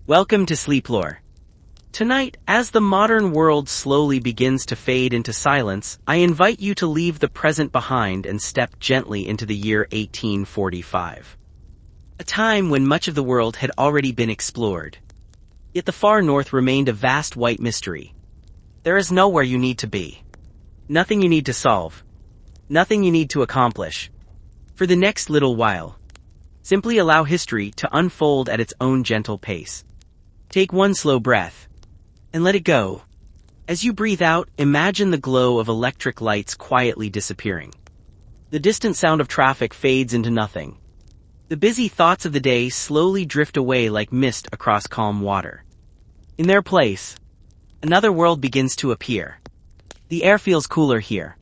Welcome to Sleep Lore. Tonight, as the modern world slowly begins to fade into silence, I invite you to leave the present behind and step gently into the year 1845. A time when much of the world had already been explored. Yet the far north remained a vast white mystery. There is nowhere you need to be. Nothing you need to solve. Nothing you need to accomplish. For the next little while, simply allow history to unfold at its own gentle pace. Take one slow breath, and let it go. As you breathe out, imagine the glow of electric lights quietly disappearing. The distant sound of traffic fades into nothing. The busy thoughts of the day slowly drift away like mist across calm water. In their place, another world begins to appear. The air feels cooler here.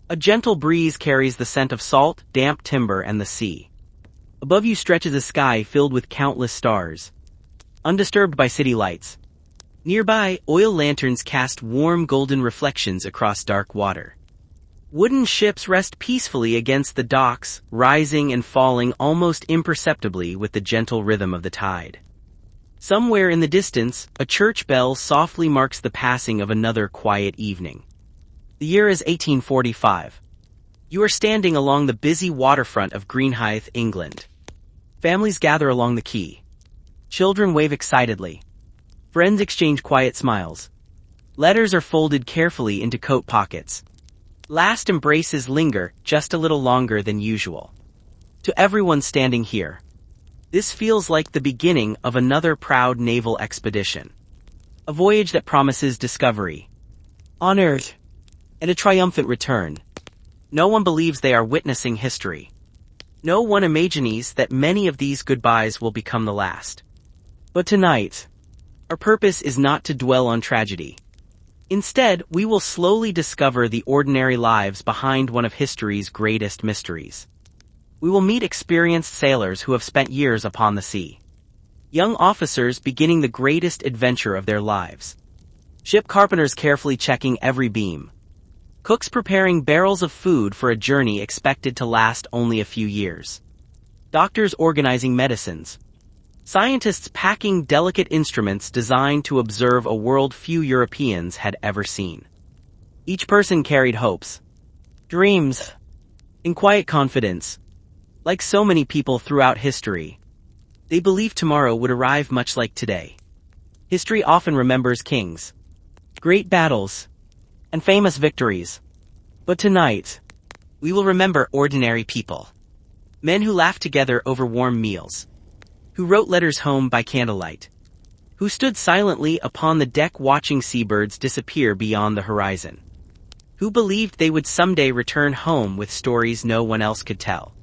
A gentle breeze carries the scent of salt, damp timber, and the sea. Above you stretches a sky filled with countless stars, undisturbed by city lights. Nearby, oil lanterns cast warm golden reflections across dark water. Wooden ships rest peacefully against the docks, rising and falling almost imperceptibly with the gentle rhythm of the tide. Somewhere in the distance, a church bell softly marks the passing of another quiet evening. The year is 1845. You are standing along the busy waterfront of Greenhithe, England. Families gather along the quay. Children wave excitedly. Friends exchange quiet smiles. Letters are folded carefully into coat pockets. Last embraces linger just a little longer than usual. To everyone standing here, this feels like the beginning of another proud naval expedition. A voyage that promises discovery, honor, and a triumphant return. No one believes they are witnessing history. No one imagines that many of these goodbyes will become the last. But tonight, our purpose is not to dwell on tragedy. Instead, we will slowly discover the ordinary lives behind one of history's greatest mysteries. We will meet experienced sailors who have spent years upon the sea. Young officers beginning the greatest adventure of their lives. Ship carpenters carefully checking every beam. Cooks preparing barrels of food for a journey expected to last only a few years. Doctors organizing medicines. Scientists packing delicate instruments designed to observe a world few Europeans had ever seen. Each person carried hopes, dreams, and quiet confidence. Like so many people throughout history, they believed tomorrow would arrive much like today. History often remembers kings, great battles, and famous victories. But tonight, we will remember ordinary people. Men who laughed together over warm meals. Who wrote letters home by candlelight. Who stood silently upon the deck watching seabirds disappear beyond the horizon. Who believed they would someday return home with stories no one else could tell.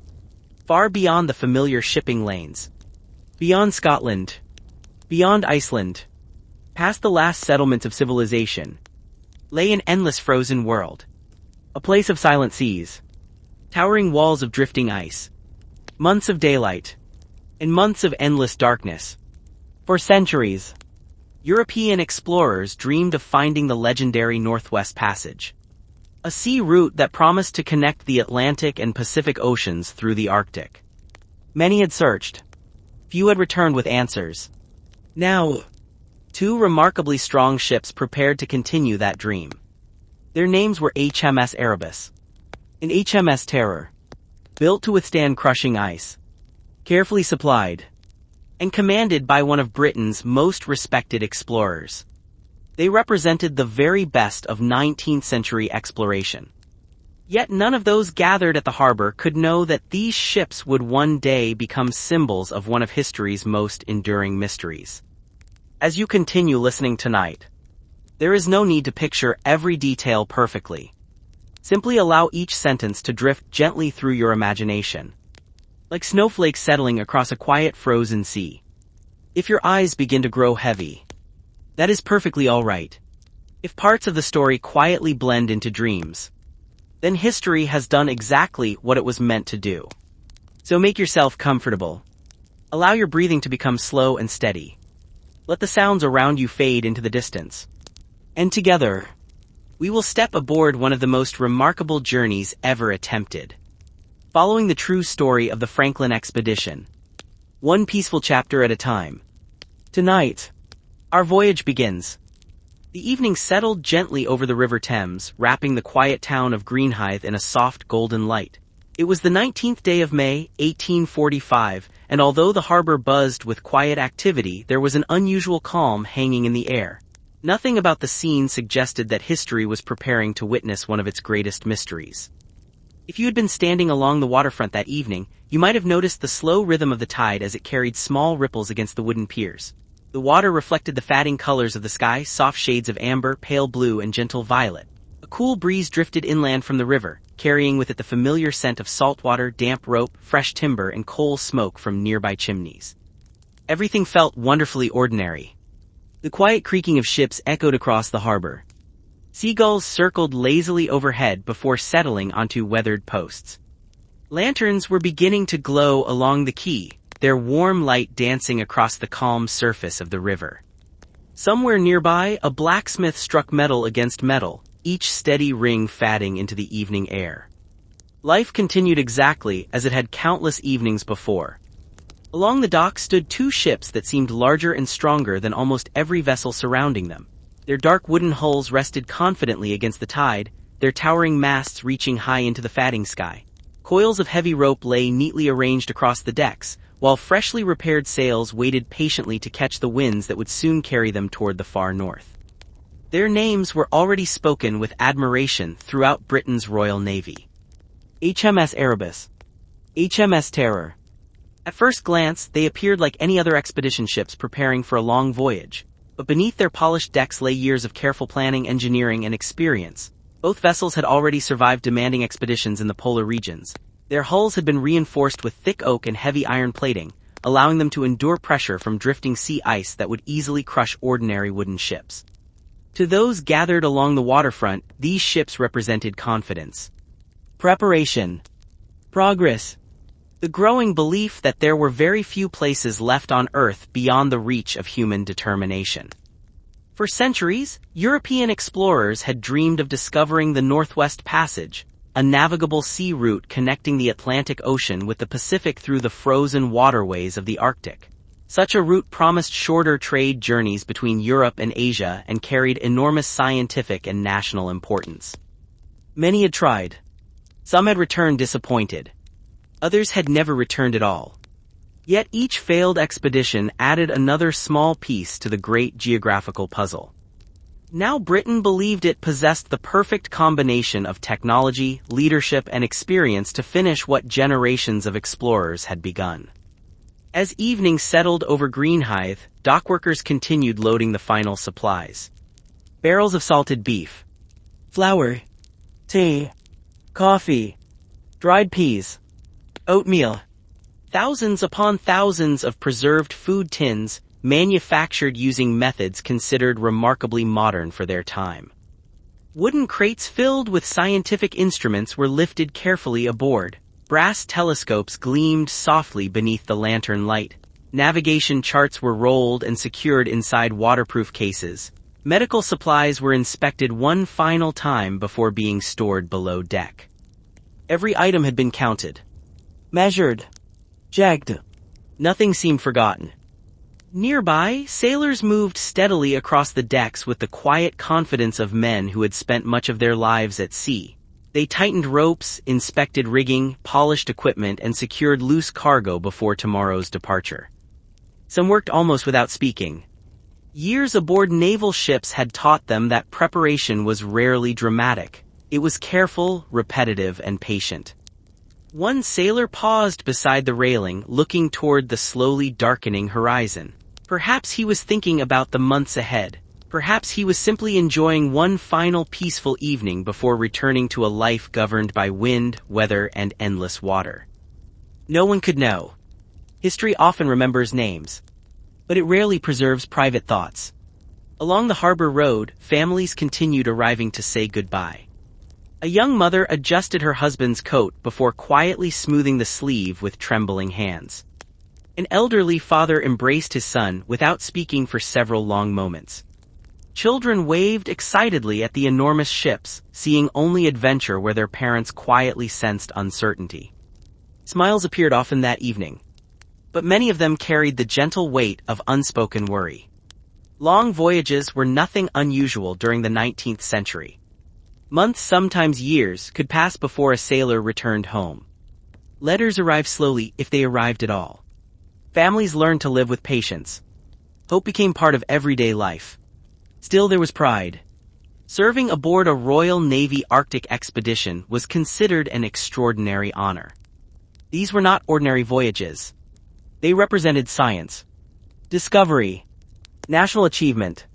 Far beyond the familiar shipping lanes. Beyond Scotland. Beyond Iceland. Past the last settlements of civilization. Lay an endless frozen world. A place of silent seas. Towering walls of drifting ice. Months of daylight. And months of endless darkness. For centuries, European explorers dreamed of finding the legendary Northwest Passage. A sea route that promised to connect the Atlantic and Pacific Oceans through the Arctic. Many had searched. Few had returned with answers. Now, two remarkably strong ships prepared to continue that dream. Their names were HMS Erebus and HMS Terror, built to withstand crushing ice, carefully supplied, and commanded by one of Britain's most respected explorers. They represented the very best of 19th century exploration. Yet none of those gathered at the harbor could know that these ships would one day become symbols of one of history's most enduring mysteries. As you continue listening tonight, there is no need to picture every detail perfectly. Simply allow each sentence to drift gently through your imagination. Like snowflakes settling across a quiet frozen sea. If your eyes begin to grow heavy, that is perfectly all right. If parts of the story quietly blend into dreams, then history has done exactly what it was meant to do. So make yourself comfortable. Allow your breathing to become slow and steady. Let the sounds around you fade into the distance. And together, we will step aboard one of the most remarkable journeys ever attempted. Following the true story of the Franklin expedition, one peaceful chapter at a time. Tonight, our voyage begins. The evening settled gently over the River Thames, wrapping the quiet town of Greenhithe in a soft golden light. It was the 19th day of May, 1845, and although the harbor buzzed with quiet activity, there was an unusual calm hanging in the air. Nothing about the scene suggested that history was preparing to witness one of its greatest mysteries. If you had been standing along the waterfront that evening, you might have noticed the slow rhythm of the tide as it carried small ripples against the wooden piers. The water reflected the fading colors of the sky, soft shades of amber, pale blue, and gentle violet. A cool breeze drifted inland from the river, carrying with it the familiar scent of salt water, damp rope, fresh timber, and coal smoke from nearby chimneys. Everything felt wonderfully ordinary. The quiet creaking of ships echoed across the harbor. Seagulls circled lazily overhead before settling onto weathered posts. Lanterns were beginning to glow along the quay, their warm light dancing across the calm surface of the river. Somewhere nearby, a blacksmith struck metal against metal, each steady ring fading into the evening air. Life continued exactly as it had countless evenings before. Along the dock stood two ships that seemed larger and stronger than almost every vessel surrounding them. Their dark wooden hulls rested confidently against the tide, their towering masts reaching high into the fading sky. Coils of heavy rope lay neatly arranged across the decks, while freshly repaired sails waited patiently to catch the winds that would soon carry them toward the far north. Their names were already spoken with admiration throughout Britain's Royal Navy. HMS Erebus, HMS Terror. At first glance, they appeared like any other expedition ships preparing for a long voyage. But beneath their polished decks lay years of careful planning, engineering, and experience. Both vessels had already survived demanding expeditions in the polar regions. Their hulls had been reinforced with thick oak and heavy iron plating, allowing them to endure pressure from drifting sea ice that would easily crush ordinary wooden ships. To those gathered along the waterfront, these ships represented confidence, preparation, progress, the growing belief that there were very few places left on Earth beyond the reach of human determination. For centuries, European explorers had dreamed of discovering the Northwest Passage, a navigable sea route connecting the Atlantic Ocean with the Pacific through the frozen waterways of the Arctic. Such a route promised shorter trade journeys between Europe and Asia and carried enormous scientific and national importance. Many had tried. Some had returned disappointed. Others had never returned at all. Yet each failed expedition added another small piece to the great geographical puzzle. Now Britain believed it possessed the perfect combination of technology, leadership, and experience to finish what generations of explorers had begun. As evening settled over Greenhithe, dockworkers continued loading the final supplies. Barrels of salted beef, flour, tea, coffee, dried peas, oatmeal. Thousands upon thousands of preserved food tins, manufactured using methods considered remarkably modern for their time. Wooden crates filled with scientific instruments were lifted carefully aboard. Brass telescopes gleamed softly beneath the lantern light. Navigation charts were rolled and secured inside waterproof cases. Medical supplies were inspected one final time before being stored below deck. Every item had been counted, measured, checked. Nothing seemed forgotten. Nearby, sailors moved steadily across the decks with the quiet confidence of men who had spent much of their lives at sea. They tightened ropes, inspected rigging, polished equipment, and secured loose cargo before tomorrow's departure. Some worked almost without speaking. Years aboard naval ships had taught them that preparation was rarely dramatic. It was careful, repetitive, and patient. One sailor paused beside the railing, looking toward the slowly darkening horizon. Perhaps he was thinking about the months ahead. Perhaps he was simply enjoying one final peaceful evening before returning to a life governed by wind, weather, and endless water. No one could know. History often remembers names, but it rarely preserves private thoughts. Along the harbor road, families continued arriving to say goodbye. A young mother adjusted her husband's coat before quietly smoothing the sleeve with trembling hands. An elderly father embraced his son without speaking for several long moments. Children waved excitedly at the enormous ships, seeing only adventure where their parents quietly sensed uncertainty. Smiles appeared often that evening. but many of them carried the gentle weight of unspoken worry. Long voyages were nothing unusual during the 19th century. Months, sometimes years, could pass before a sailor returned home. Letters arrived slowly, if they arrived at all. Families learned to live with patience. Hope became part of everyday life. Still, there was pride. Serving aboard a Royal Navy Arctic expedition was considered an extraordinary honor. These were not ordinary voyages. They represented science, discovery, national achievement.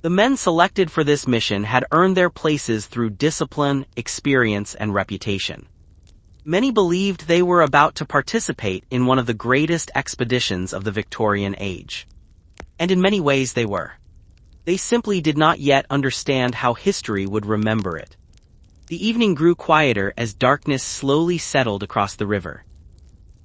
The men selected for this mission had earned their places through discipline, experience, and reputation. Many believed they were about to participate in one of the greatest expeditions of the Victorian age. And in many ways they were. They simply did not yet understand how history would remember it. The evening grew quieter as darkness slowly settled across the river.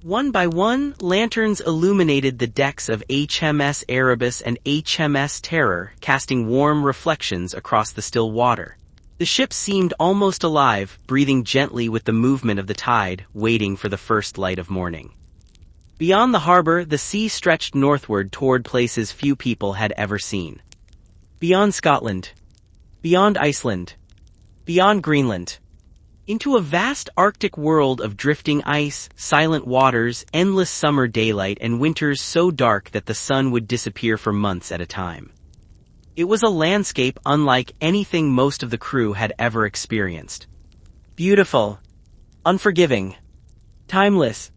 One by one, lanterns illuminated the decks of HMS Erebus and HMS Terror, casting warm reflections across the still water. The ship seemed almost alive, breathing gently with the movement of the tide, waiting for the first light of morning. Beyond the harbor, the sea stretched northward toward places few people had ever seen. Beyond Scotland. Beyond Iceland. Beyond Greenland. Into a vast Arctic world of drifting ice, silent waters, endless summer daylight, and winters so dark that the sun would disappear for months at a time. It was a landscape unlike anything most of the crew had ever experienced. Beautiful, unforgiving, timeless,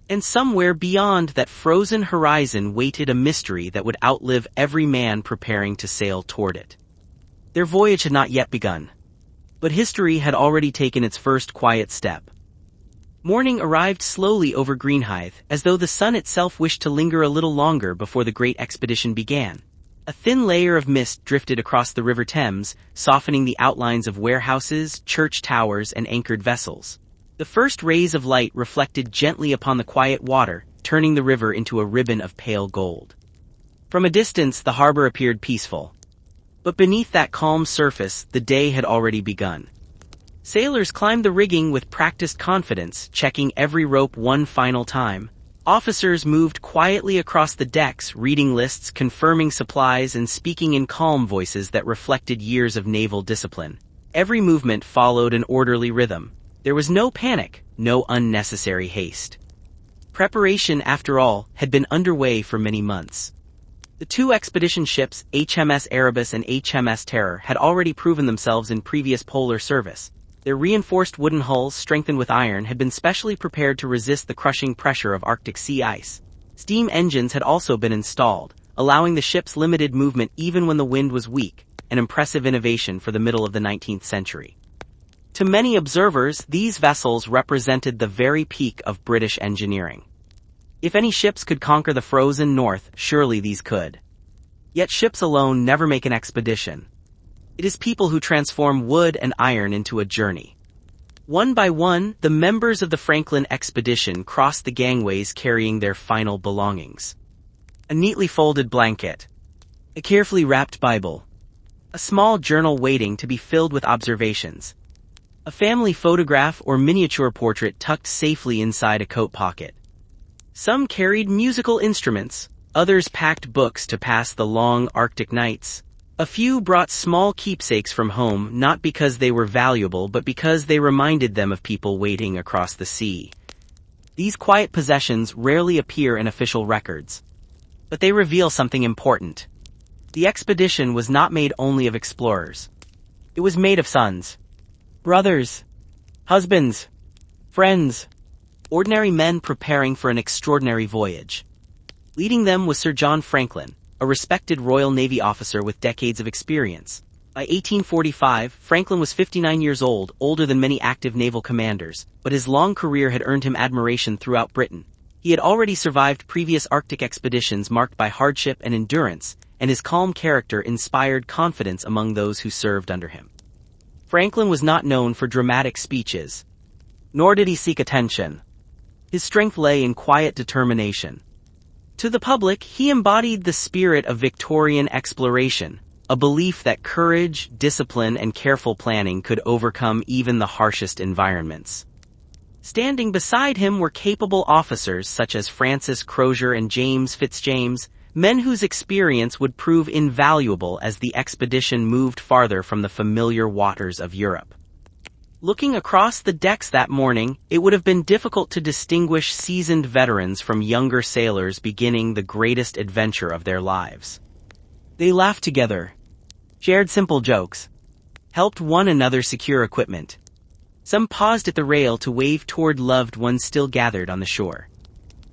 and somewhere beyond that frozen horizon waited a mystery that would outlive every man preparing to sail toward it. Their voyage had not yet begun. But history had already taken its first quiet step. Morning arrived slowly over Greenhithe, as though the sun itself wished to linger a little longer before the great expedition began. A thin layer of mist drifted across the River Thames, softening the outlines of warehouses, church towers, and anchored vessels. The first rays of light reflected gently upon the quiet water, turning the river into a ribbon of pale gold. From a distance, the harbor appeared peaceful. But beneath that calm surface, the day had already begun. Sailors climbed the rigging with practiced confidence, checking every rope one final time. Officers moved quietly across the decks, reading lists, confirming supplies, and speaking in calm voices that reflected years of naval discipline. Every movement followed an orderly rhythm. There was no panic, no unnecessary haste. Preparation, after all, had been underway for many months. The two expedition ships, HMS Erebus and HMS Terror, had already proven themselves in previous polar service. Their reinforced wooden hulls, strengthened with iron, had been specially prepared to resist the crushing pressure of Arctic sea ice. Steam engines had also been installed, allowing the ships limited movement even when the wind was weak, an impressive innovation for the middle of the 19th century. To many observers, these vessels represented the very peak of British engineering. If any ships could conquer the frozen north, surely these could. Yet ships alone never make an expedition. It is people who transform wood and iron into a journey. One by one, the members of the Franklin expedition crossed the gangways carrying their final belongings. A neatly folded blanket. A carefully wrapped Bible. A small journal waiting to be filled with observations. A family photograph or miniature portrait tucked safely inside a coat pocket. Some carried musical instruments, others packed books to pass the long Arctic nights. A few brought small keepsakes from home, not because they were valuable but because they reminded them of people waiting across the sea. These quiet possessions rarely appear in official records. But they reveal something important. The expedition was not made only of explorers. It was made of sons, brothers, husbands, friends, ordinary men preparing for an extraordinary voyage. Leading them was Sir John Franklin, a respected Royal Navy officer with decades of experience. By 1845, Franklin was 59 years old, older than many active naval commanders, but his long career had earned him admiration throughout Britain. He had already survived previous Arctic expeditions marked by hardship and endurance, and his calm character inspired confidence among those who served under him. Franklin was not known for dramatic speeches, nor did he seek attention. His strength lay in quiet determination. To the public, he embodied the spirit of Victorian exploration, a belief that courage, discipline, and careful planning could overcome even the harshest environments. Standing beside him were capable officers such as Francis Crozier and James Fitzjames, men whose experience would prove invaluable as the expedition moved farther from the familiar waters of Europe. Looking across the decks that morning, it would have been difficult to distinguish seasoned veterans from younger sailors beginning the greatest adventure of their lives. They laughed together, shared simple jokes, helped one another secure equipment. Some paused at the rail to wave toward loved ones still gathered on the shore.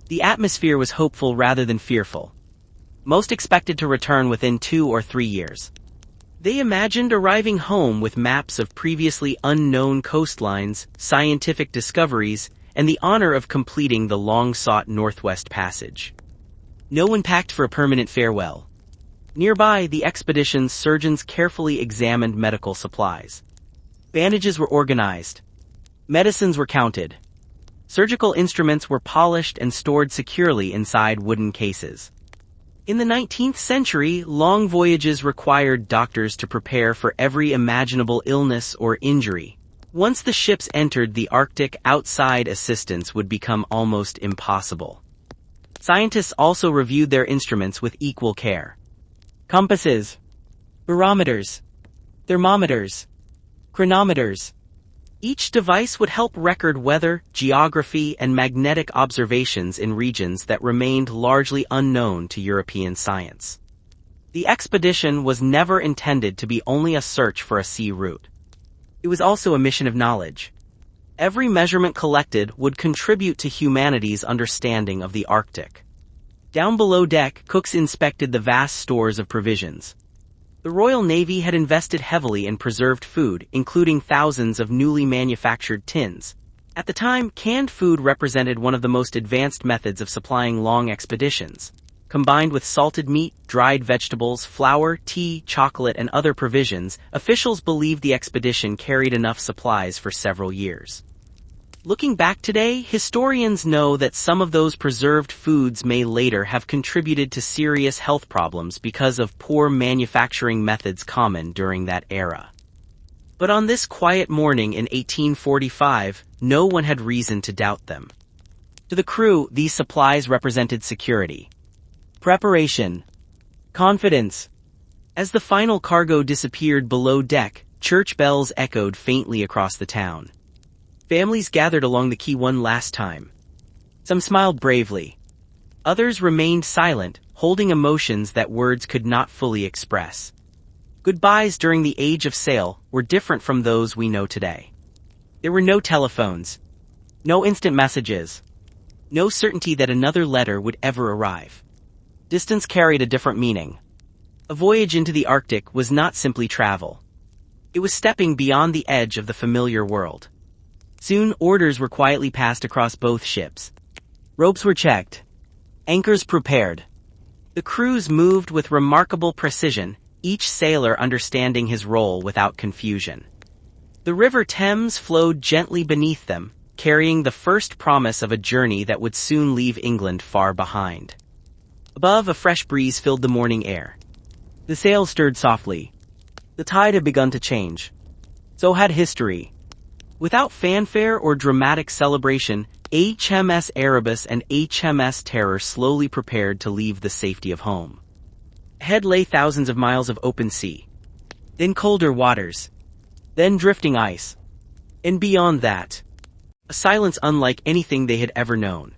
The atmosphere was hopeful rather than fearful. Most expected to return within 2 or 3 years. They imagined arriving home with maps of previously unknown coastlines, scientific discoveries, and the honor of completing the long-sought Northwest Passage. No one packed for a permanent farewell. Nearby, the expedition's surgeons carefully examined medical supplies. Bandages were organized. Medicines were counted. Surgical instruments were polished and stored securely inside wooden cases. In the 19th century, long voyages required doctors to prepare for every imaginable illness or injury. Once the ships entered the Arctic, outside assistance would become almost impossible. Scientists also reviewed their instruments with equal care. Compasses, barometers, thermometers, chronometers. Each device would help record weather, geography, and magnetic observations in regions that remained largely unknown to European science. The expedition was never intended to be only a search for a sea route. It was also a mission of knowledge. Every measurement collected would contribute to humanity's understanding of the Arctic. Down below deck, cooks inspected the vast stores of provisions. The Royal Navy had invested heavily in preserved food, including thousands of newly manufactured tins. At the time, canned food represented one of the most advanced methods of supplying long expeditions. Combined with salted meat, dried vegetables, flour, tea, chocolate, and other provisions, officials believed the expedition carried enough supplies for several years. Looking back today, historians know that some of those preserved foods may later have contributed to serious health problems because of poor manufacturing methods common during that era. But on this quiet morning in 1845, no one had reason to doubt them. To the crew, these supplies represented security, preparation, confidence. As the final cargo disappeared below deck, church bells echoed faintly across the town. Families gathered along the quay one last time. Some smiled bravely. Others remained silent, holding emotions that words could not fully express. Goodbyes during the age of sail were different from those we know today. There were no telephones, no instant messages, no certainty that another letter would ever arrive. Distance carried a different meaning. A voyage into the Arctic was not simply travel. It was stepping beyond the edge of the familiar world. Soon, orders were quietly passed across both ships. Ropes were checked. Anchors prepared. The crews moved with remarkable precision, each sailor understanding his role without confusion. The River Thames flowed gently beneath them, carrying the first promise of a journey that would soon leave England far behind. Above, a fresh breeze filled the morning air. The sails stirred softly. The tide had begun to change. So had history. Without fanfare or dramatic celebration, HMS Erebus and HMS Terror slowly prepared to leave the safety of home. Ahead lay thousands of miles of open sea. Then colder waters. Then drifting ice. And beyond that, a silence unlike anything they had ever known.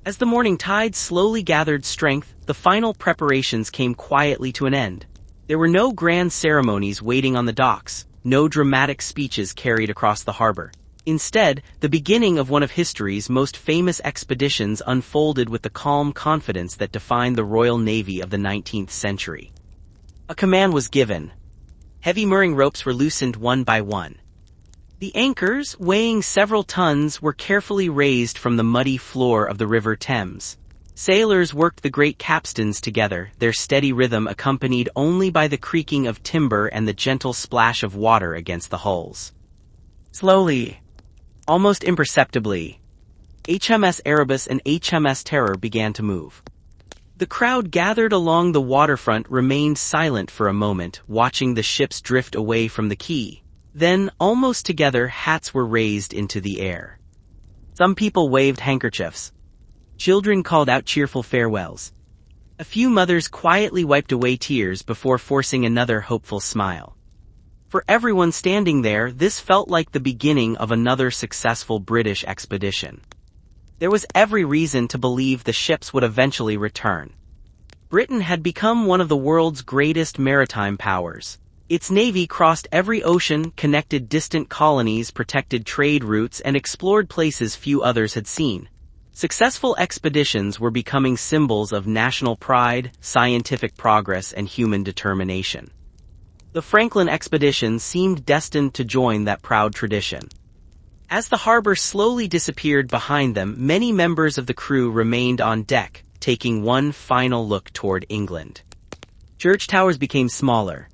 As the morning tide slowly gathered strength, the final preparations came quietly to an end. There were no grand ceremonies waiting on the docks. No dramatic speeches carried across the harbor. Instead, the beginning of one of history's most famous expeditions unfolded with the calm confidence that defined the Royal Navy of the 19th century. A command was given. Heavy mooring ropes were loosened one by one. The anchors, weighing several tons, were carefully raised from the muddy floor of the River Thames. Sailors worked the great capstans together, their steady rhythm accompanied only by the creaking of timber and the gentle splash of water against the hulls. Slowly, almost imperceptibly, HMS Erebus and HMS Terror began to move. The crowd gathered along the waterfront remained silent for a moment, watching the ships drift away from the quay. Then, almost together, hats were raised into the air. Some people waved handkerchiefs. Children called out cheerful farewells. A few mothers quietly wiped away tears before forcing another hopeful smile. For everyone standing there, this felt like the beginning of another successful British expedition. There was every reason to believe the ships would eventually return. Britain had become one of the world's greatest maritime powers. Its navy crossed every ocean, connected distant colonies, protected trade routes, and explored places few others had seen. Successful expeditions were becoming symbols of national pride, scientific progress, and human determination. The Franklin expedition seemed destined to join that proud tradition. As the harbor slowly disappeared behind them, many members of the crew remained on deck, taking one final look toward England. Church towers became smaller.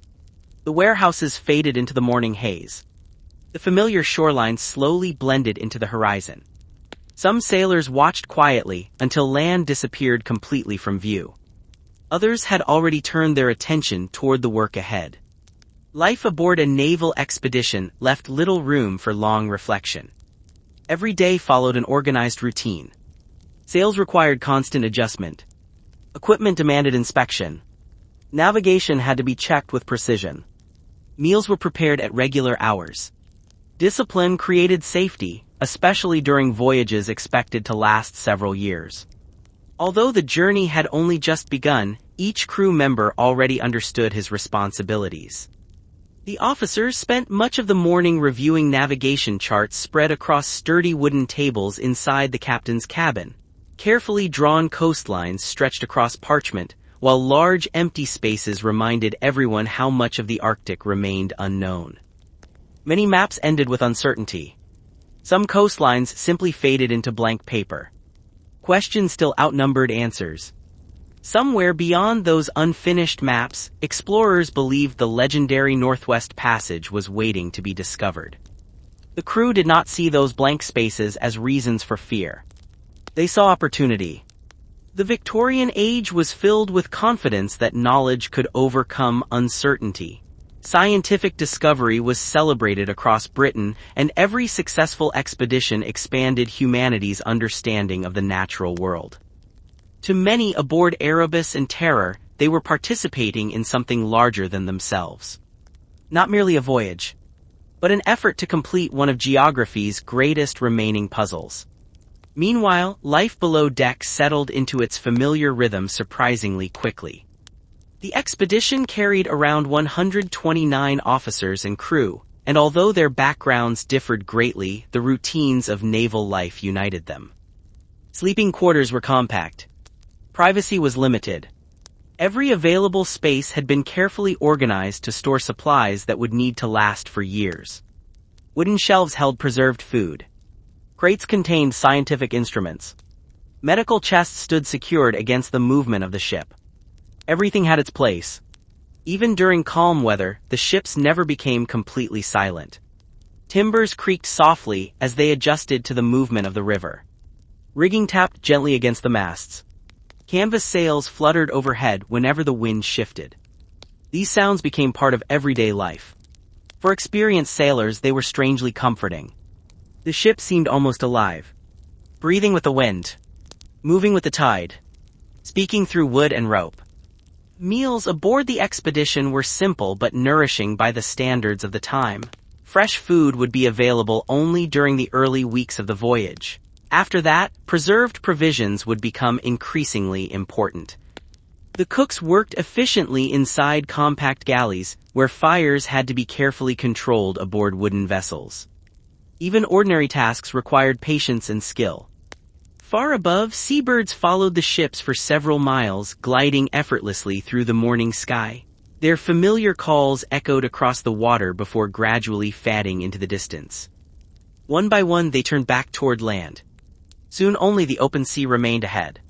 The warehouses faded into the morning haze. The familiar shoreline slowly blended into the horizon. Some sailors watched quietly until land disappeared completely from view. Others had already turned their attention toward the work ahead. Life aboard a naval expedition left little room for long reflection. Every day followed an organized routine. Sails required constant adjustment. Equipment demanded inspection. Navigation had to be checked with precision. Meals were prepared at regular hours. Discipline created safety, especially during voyages expected to last several years. Although the journey had only just begun, each crew member already understood his responsibilities. The officers spent much of the morning reviewing navigation charts spread across sturdy wooden tables inside the captain's cabin. Carefully drawn coastlines stretched across parchment, while large empty spaces reminded everyone how much of the Arctic remained unknown. Many maps ended with uncertainty. Some coastlines simply faded into blank paper. Questions still outnumbered answers. Somewhere beyond those unfinished maps, explorers believed the legendary Northwest Passage was waiting to be discovered. The crew did not see those blank spaces as reasons for fear. They saw opportunity. The Victorian age was filled with confidence that knowledge could overcome uncertainty. Scientific discovery was celebrated across Britain, and every successful expedition expanded humanity's understanding of the natural world. To many aboard Erebus and Terror, they were participating in something larger than themselves. Not merely a voyage, but an effort to complete one of geography's greatest remaining puzzles. Meanwhile, life below deck settled into its familiar rhythm surprisingly quickly. The expedition carried around 129 officers and crew, and although their backgrounds differed greatly, the routines of naval life united them. Sleeping quarters were compact. Privacy was limited. Every available space had been carefully organized to store supplies that would need to last for years. Wooden shelves held preserved food. Crates contained scientific instruments. Medical chests stood secured against the movement of the ship. Everything had its place. Even during calm weather, the ships never became completely silent. Timbers creaked softly as they adjusted to the movement of the river. Rigging tapped gently against the masts. Canvas sails fluttered overhead whenever the wind shifted. These sounds became part of everyday life. For experienced sailors, they were strangely comforting. The ship seemed almost alive, breathing with the wind, moving with the tide, speaking through wood and rope. Meals aboard the expedition were simple but nourishing by the standards of the time. Fresh food would be available only during the early weeks of the voyage. After that, preserved provisions would become increasingly important. The cooks worked efficiently inside compact galleys, where fires had to be carefully controlled aboard wooden vessels. Even ordinary tasks required patience and skill. Far above, seabirds followed the ships for several miles, gliding effortlessly through the morning sky. Their familiar calls echoed across the water before gradually fading into the distance. One by one, they turned back toward land. Soon only the open sea remained ahead.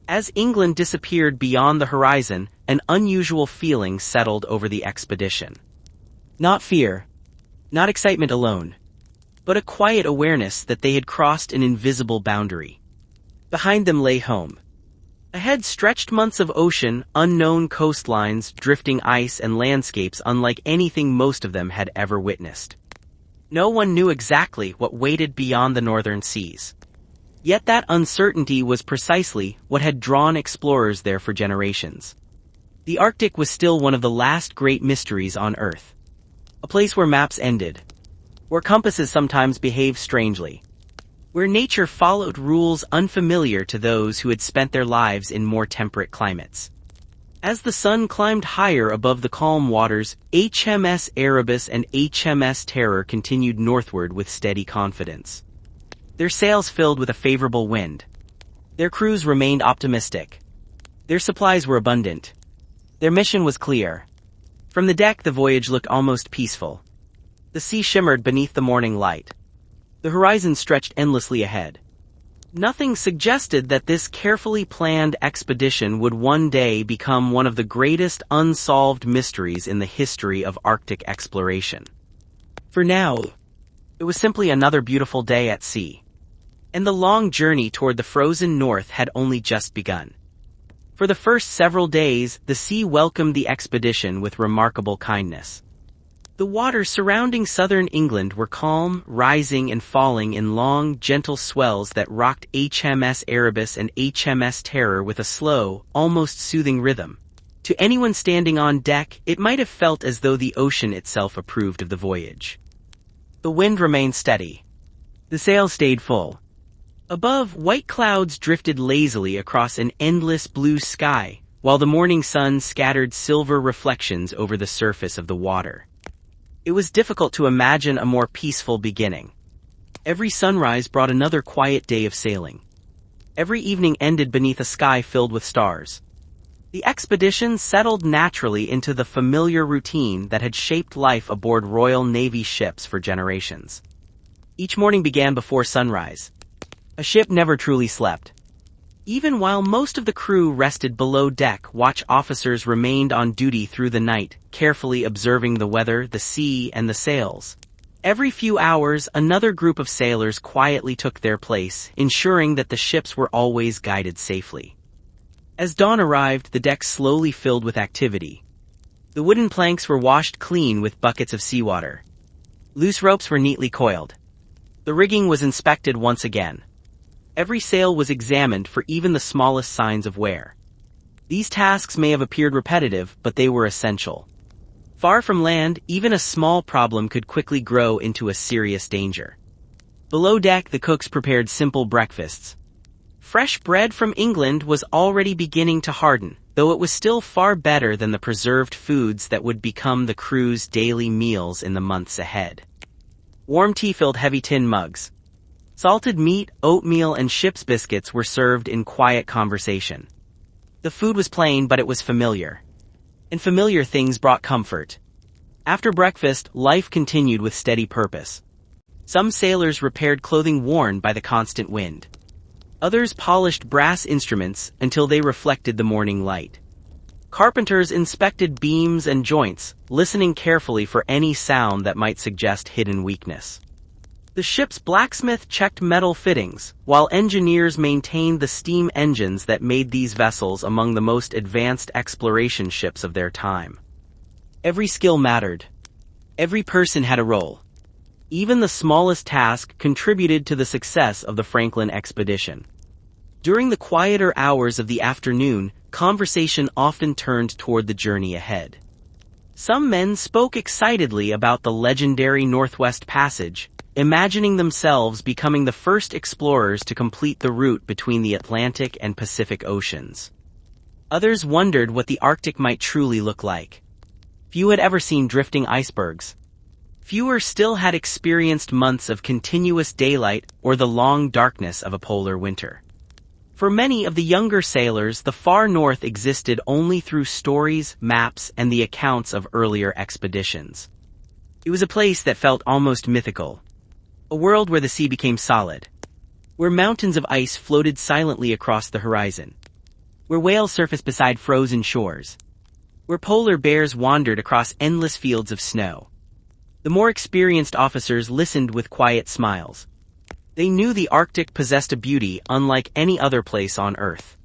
As England disappeared beyond the horizon, an unusual feeling settled over the expedition. Not fear, not excitement alone, but a quiet awareness that they had crossed an invisible boundary. Behind them lay home. Ahead stretched months of ocean, unknown coastlines, drifting ice, and landscapes unlike anything most of them had ever witnessed. No one knew exactly what waited beyond the northern seas. Yet that uncertainty was precisely what had drawn explorers there for generations. The Arctic was still one of the last great mysteries on Earth. A place where maps ended, where compasses sometimes behaved strangely, where nature followed rules unfamiliar to those who had spent their lives in more temperate climates. As the sun climbed higher above the calm waters, HMS Erebus and HMS Terror continued northward with steady confidence. Their sails filled with a favorable wind. Their crews remained optimistic. Their supplies were abundant. Their mission was clear. From the deck, the voyage looked almost peaceful. The sea shimmered beneath the morning light. The horizon stretched endlessly ahead. Nothing suggested that this carefully planned expedition would one day become one of the greatest unsolved mysteries in the history of Arctic exploration. For now, it was simply another beautiful day at sea. And the long journey toward the frozen north had only just begun. For the first several days, the sea welcomed the expedition with remarkable kindness. The waters surrounding southern England were calm, rising and falling in long, gentle swells that rocked HMS Erebus and HMS Terror with a slow, almost soothing rhythm. To anyone standing on deck, it might have felt as though the ocean itself approved of the voyage. The wind remained steady. The sails stayed full. Above, white clouds drifted lazily across an endless blue sky, while the morning sun scattered silver reflections over the surface of the water. It was difficult to imagine a more peaceful beginning. Every sunrise brought another quiet day of sailing. Every evening ended beneath a sky filled with stars. The expedition settled naturally into the familiar routine that had shaped life aboard Royal Navy ships for generations. Each morning began before sunrise. A ship never truly slept. Even while most of the crew rested below deck, watch officers remained on duty through the night, carefully observing the weather, the sea, and the sails. Every few hours, another group of sailors quietly took their place, ensuring that the ships were always guided safely. As dawn arrived, the deck slowly filled with activity. The wooden planks were washed clean with buckets of seawater. Loose ropes were neatly coiled. The rigging was inspected once again. Every sail was examined for even the smallest signs of wear. These tasks may have appeared repetitive, but they were essential. Far from land, even a small problem could quickly grow into a serious danger. Below deck, the cooks prepared simple breakfasts. Fresh bread from England was already beginning to harden, though it was still far better than the preserved foods that would become the crew's daily meals in the months ahead. Warm tea filled heavy tin mugs. Salted meat, oatmeal, and ship's biscuits were served in quiet conversation. The food was plain, but it was familiar. And familiar things brought comfort. After breakfast, life continued with steady purpose. Some sailors repaired clothing worn by the constant wind. Others polished brass instruments until they reflected the morning light. Carpenters inspected beams and joints, listening carefully for any sound that might suggest hidden weakness. The ship's blacksmith checked metal fittings, while engineers maintained the steam engines that made these vessels among the most advanced exploration ships of their time. Every skill mattered. Every person had a role. Even the smallest task contributed to the success of the Franklin expedition. During the quieter hours of the afternoon, conversation often turned toward the journey ahead. Some men spoke excitedly about the legendary Northwest Passage, imagining themselves becoming the first explorers to complete the route between the Atlantic and Pacific Oceans. Others wondered what the Arctic might truly look like. Few had ever seen drifting icebergs. Fewer still had experienced months of continuous daylight or the long darkness of a polar winter. For many of the younger sailors, the far north existed only through stories, maps, and the accounts of earlier expeditions. It was a place that felt almost mythical. A world where the sea became solid. Where mountains of ice floated silently across the horizon. Where whales surfaced beside frozen shores. Where polar bears wandered across endless fields of snow. The more experienced officers listened with quiet smiles. They knew the Arctic possessed a beauty unlike any other place on Earth.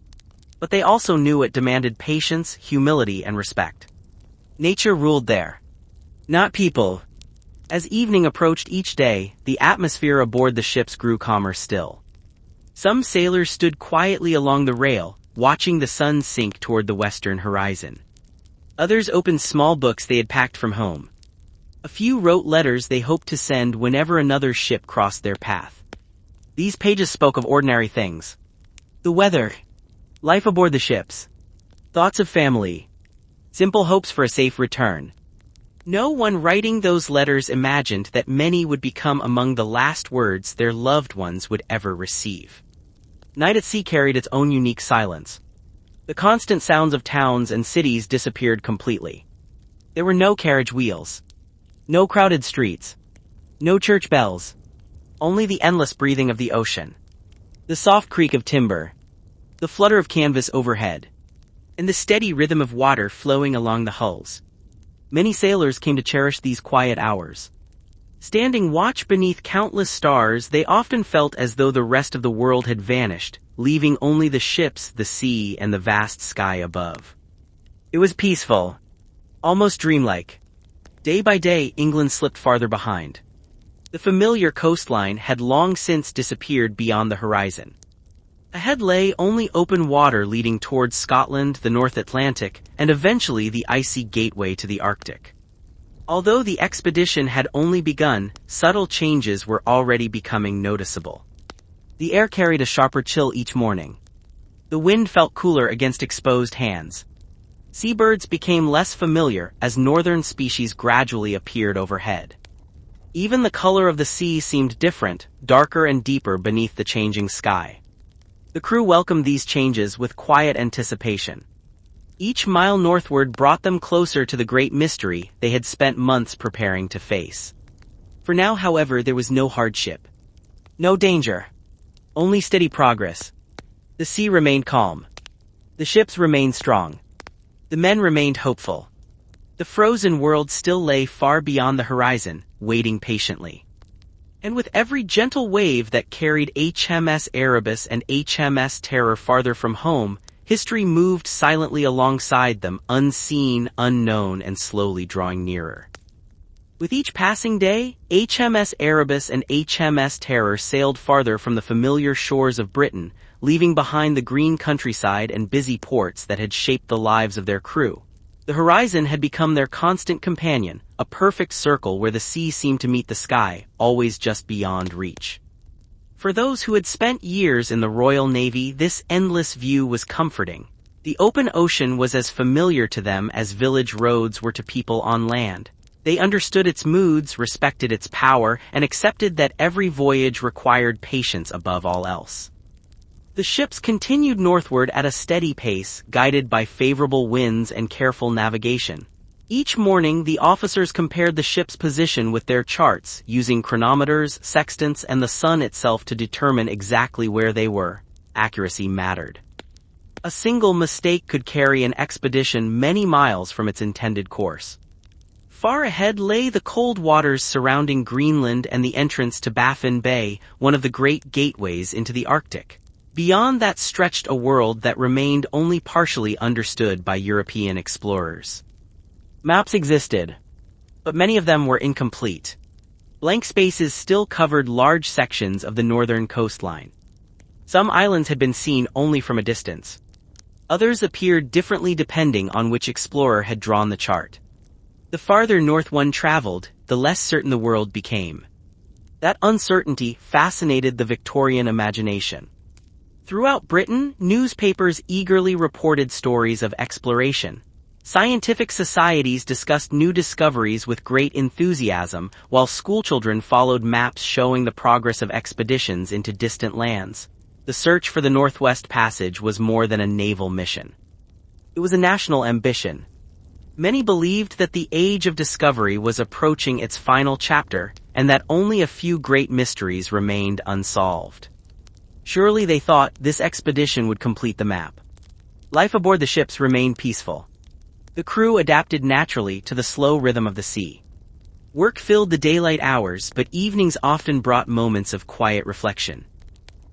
But they also knew it demanded patience, humility, and respect. Nature ruled there. Not people. As evening approached each day, the atmosphere aboard the ships grew calmer still. Some sailors stood quietly along the rail, watching the sun sink toward the western horizon. Others opened small books they had packed from home. A few wrote letters they hoped to send whenever another ship crossed their path. These pages spoke of ordinary things. The weather, life aboard the ships, thoughts of family, simple hopes for a safe return. No one writing those letters imagined that many would become among the last words their loved ones would ever receive. Night at sea carried its own unique silence. The constant sounds of towns and cities disappeared completely. There were no carriage wheels, no crowded streets, no church bells, only the endless breathing of the ocean, the soft creak of timber, the flutter of canvas overhead, and the steady rhythm of water flowing along the hulls. Many sailors came to cherish these quiet hours. Standing watch beneath countless stars, they often felt as though the rest of the world had vanished, leaving only the ships, the sea, and the vast sky above. It was peaceful, almost dreamlike. Day by day, England slipped farther behind. The familiar coastline had long since disappeared beyond the horizon. Ahead lay only open water leading towards Scotland, the North Atlantic, and eventually the icy gateway to the Arctic. Although the expedition had only begun, subtle changes were already becoming noticeable. The air carried a sharper chill each morning. The wind felt cooler against exposed hands. Seabirds became less familiar as northern species gradually appeared overhead. Even the color of the sea seemed different, darker and deeper beneath the changing sky. The crew welcomed these changes with quiet anticipation. Each mile northward brought them closer to the great mystery they had spent months preparing to face. For now, however, there was no hardship. No danger. Only steady progress. The sea remained calm. The ships remained strong. The men remained hopeful. The frozen world still lay far beyond the horizon, waiting patiently. And with every gentle wave that carried HMS Erebus and HMS Terror farther from home, history moved silently alongside them, unseen, unknown, and slowly drawing nearer. With each passing day, HMS Erebus and HMS Terror sailed farther from the familiar shores of Britain, leaving behind the green countryside and busy ports that had shaped the lives of their crew. The horizon had become their constant companion, a perfect circle where the sea seemed to meet the sky, always just beyond reach. For those who had spent years in the Royal Navy, this endless view was comforting. The open ocean was as familiar to them as village roads were to people on land. They understood its moods, respected its power, and accepted that every voyage required patience above all else. The ships continued northward at a steady pace, guided by favorable winds and careful navigation. Each morning, the officers compared the ship's position with their charts, using chronometers, sextants, and the sun itself to determine exactly where they were. Accuracy mattered. A single mistake could carry an expedition many miles from its intended course. Far ahead lay the cold waters surrounding Greenland and the entrance to Baffin Bay, one of the great gateways into the Arctic. Beyond that stretched a world that remained only partially understood by European explorers. Maps existed, but many of them were incomplete. Blank spaces still covered large sections of the northern coastline. Some islands had been seen only from a distance. Others appeared differently depending on which explorer had drawn the chart. The farther north one traveled, the less certain the world became. That uncertainty fascinated the Victorian imagination. Throughout Britain, newspapers eagerly reported stories of exploration. Scientific societies discussed new discoveries with great enthusiasm, while schoolchildren followed maps showing the progress of expeditions into distant lands. The search for the Northwest Passage was more than a naval mission. It was a national ambition. Many believed that the age of discovery was approaching its final chapter, and that only a few great mysteries remained unsolved. Surely, they thought, this expedition would complete the map. Life aboard the ships remained peaceful. The crew adapted naturally to the slow rhythm of the sea. Work filled the daylight hours, but evenings often brought moments of quiet reflection.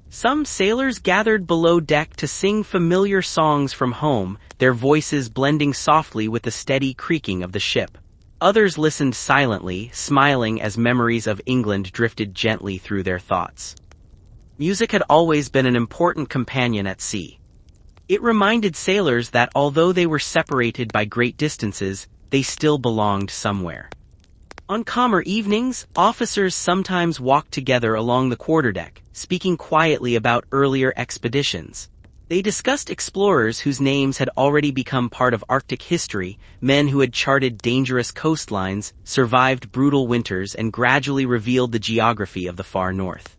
Some sailors gathered below deck to sing familiar songs from home, their voices blending softly with the steady creaking of the ship. Others listened silently, smiling as memories of England drifted gently through their thoughts. Music had always been an important companion at sea. It reminded sailors that although they were separated by great distances, they still belonged somewhere. On calmer evenings, officers sometimes walked together along the quarterdeck, speaking quietly about earlier expeditions. They discussed explorers whose names had already become part of Arctic history, men who had charted dangerous coastlines, survived brutal winters, and gradually revealed the geography of the far north.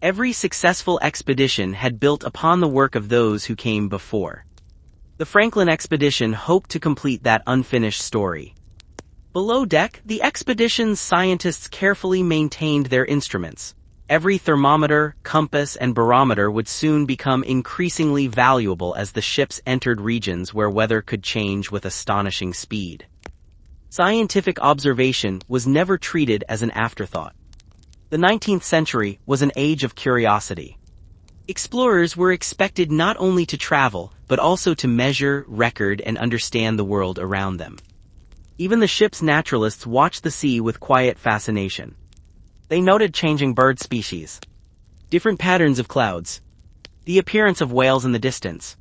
Every successful expedition had built upon the work of those who came before. The Franklin expedition hoped to complete that unfinished story. Below deck, the expedition's scientists carefully maintained their instruments. Every thermometer, compass, and barometer would soon become increasingly valuable as the ships entered regions where weather could change with astonishing speed. Scientific observation was never treated as an afterthought. The 19th century was an age of curiosity. Explorers were expected not only to travel, but also to measure, record, and understand the world around them. Even the ship's naturalists watched the sea with quiet fascination. They noted changing bird species, different patterns of clouds, the appearance of whales in the distance.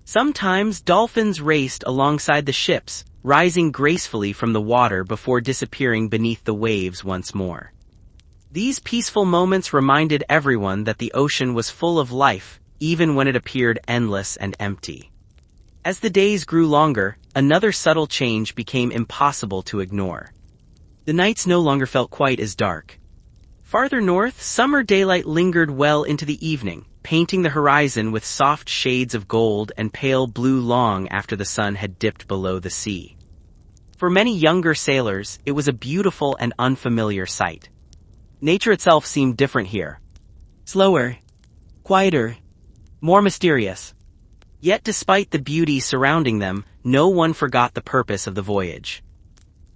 Sometimes dolphins raced alongside the ships, rising gracefully from the water before disappearing beneath the waves once more. These peaceful moments reminded everyone that the ocean was full of life, even when it appeared endless and empty. As the days grew longer, another subtle change became impossible to ignore. The nights no longer felt quite as dark. Farther north, summer daylight lingered well into the evening, painting the horizon with soft shades of gold and pale blue long after the sun had dipped below the sea. For many younger sailors, it was a beautiful and unfamiliar sight. Nature itself seemed different here. Slower, quieter, more mysterious. Yet despite the beauty surrounding them, no one forgot the purpose of the voyage.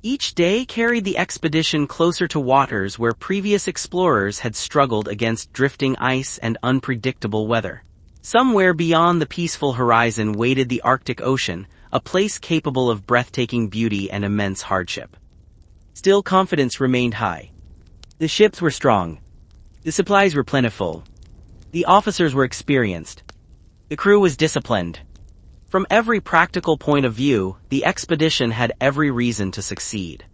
Each day carried the expedition closer to waters where previous explorers had struggled against drifting ice and unpredictable weather. Somewhere beyond the peaceful horizon waited the Arctic Ocean, a place capable of breathtaking beauty and immense hardship. Still, confidence remained high. The ships were strong. The supplies were plentiful. The officers were experienced. The crew was disciplined. From every practical point of view, the expedition had every reason to succeed.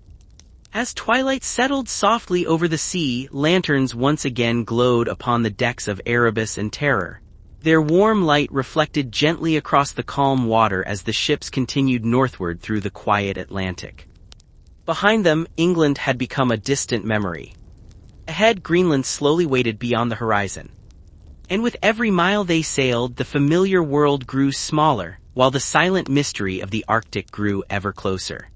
As twilight settled softly over the sea, lanterns once again glowed upon the decks of Erebus and Terror. Their warm light reflected gently across the calm water as the ships continued northward through the quiet Atlantic. Behind them, England had become a distant memory. Ahead, Greenland slowly waited beyond the horizon. And with every mile they sailed, the familiar world grew smaller, while the silent mystery of the Arctic grew ever closer.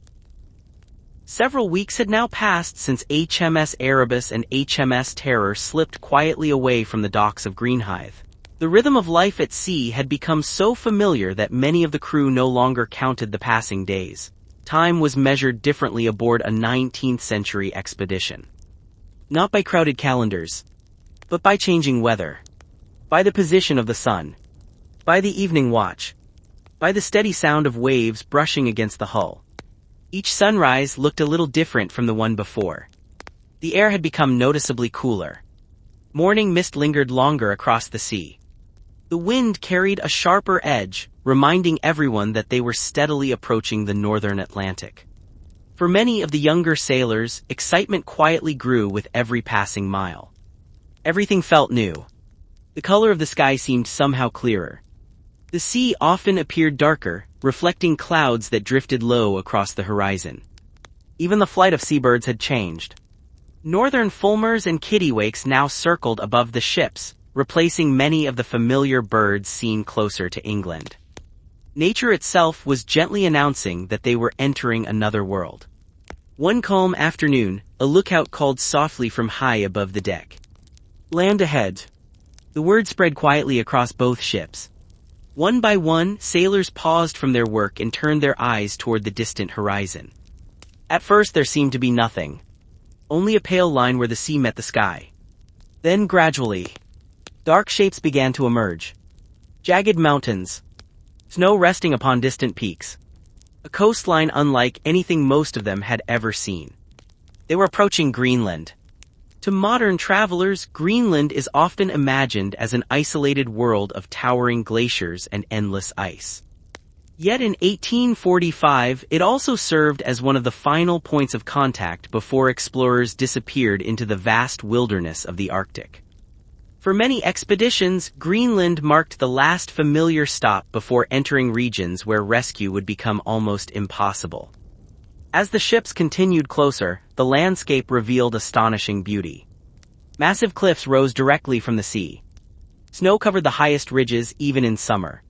Several weeks had now passed since HMS Erebus and HMS Terror slipped quietly away from the docks of Greenhithe. The rhythm of life at sea had become so familiar that many of the crew no longer counted the passing days. Time was measured differently aboard a 19th century expedition. Not by crowded calendars, but by changing weather. By the position of the sun. By the evening watch. By the steady sound of waves brushing against the hull. Each sunrise looked a little different from the one before. The air had become noticeably cooler. Morning mist lingered longer across the sea. The wind carried a sharper edge, reminding everyone that they were steadily approaching the northern Atlantic. For many of the younger sailors, excitement quietly grew with every passing mile. Everything felt new. The color of the sky seemed somehow clearer. The sea often appeared darker, reflecting clouds that drifted low across the horizon. Even the flight of seabirds had changed. Northern fulmars and kittiwakes now circled above the ships, replacing many of the familiar birds seen closer to England. Nature itself was gently announcing that they were entering another world. One calm afternoon, a lookout called softly from high above the deck. "Land ahead." The word spread quietly across both ships. One by one, sailors paused from their work and turned their eyes toward the distant horizon. At first there seemed to be nothing. Only a pale line where the sea met the sky. Then gradually, dark shapes began to emerge. Jagged mountains. Snow resting upon distant peaks. A coastline unlike anything most of them had ever seen. They were approaching Greenland. To modern travelers, Greenland is often imagined as an isolated world of towering glaciers and endless ice. Yet in 1845, it also served as one of the final points of contact before explorers disappeared into the vast wilderness of the Arctic. For many expeditions, Greenland marked the last familiar stop before entering regions where rescue would become almost impossible. As the ships continued closer, the landscape revealed astonishing beauty. Massive cliffs rose directly from the sea. Snow covered the highest ridges even in summer.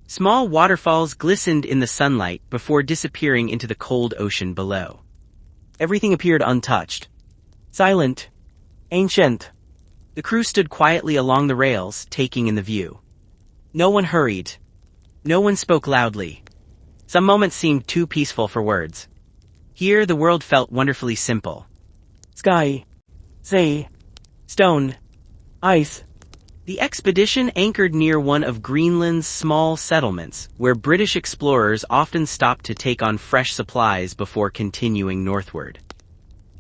Small waterfalls glistened in the sunlight before disappearing into the cold ocean below. Everything appeared untouched. Silent. Ancient. The crew stood quietly along the rails, taking in the view. No one hurried. No one spoke loudly. Some moments seemed too peaceful for words. Here the world felt wonderfully simple. Sky. Sea. Stone. Ice. The expedition anchored near one of Greenland's small settlements, where British explorers often stopped to take on fresh supplies before continuing northward.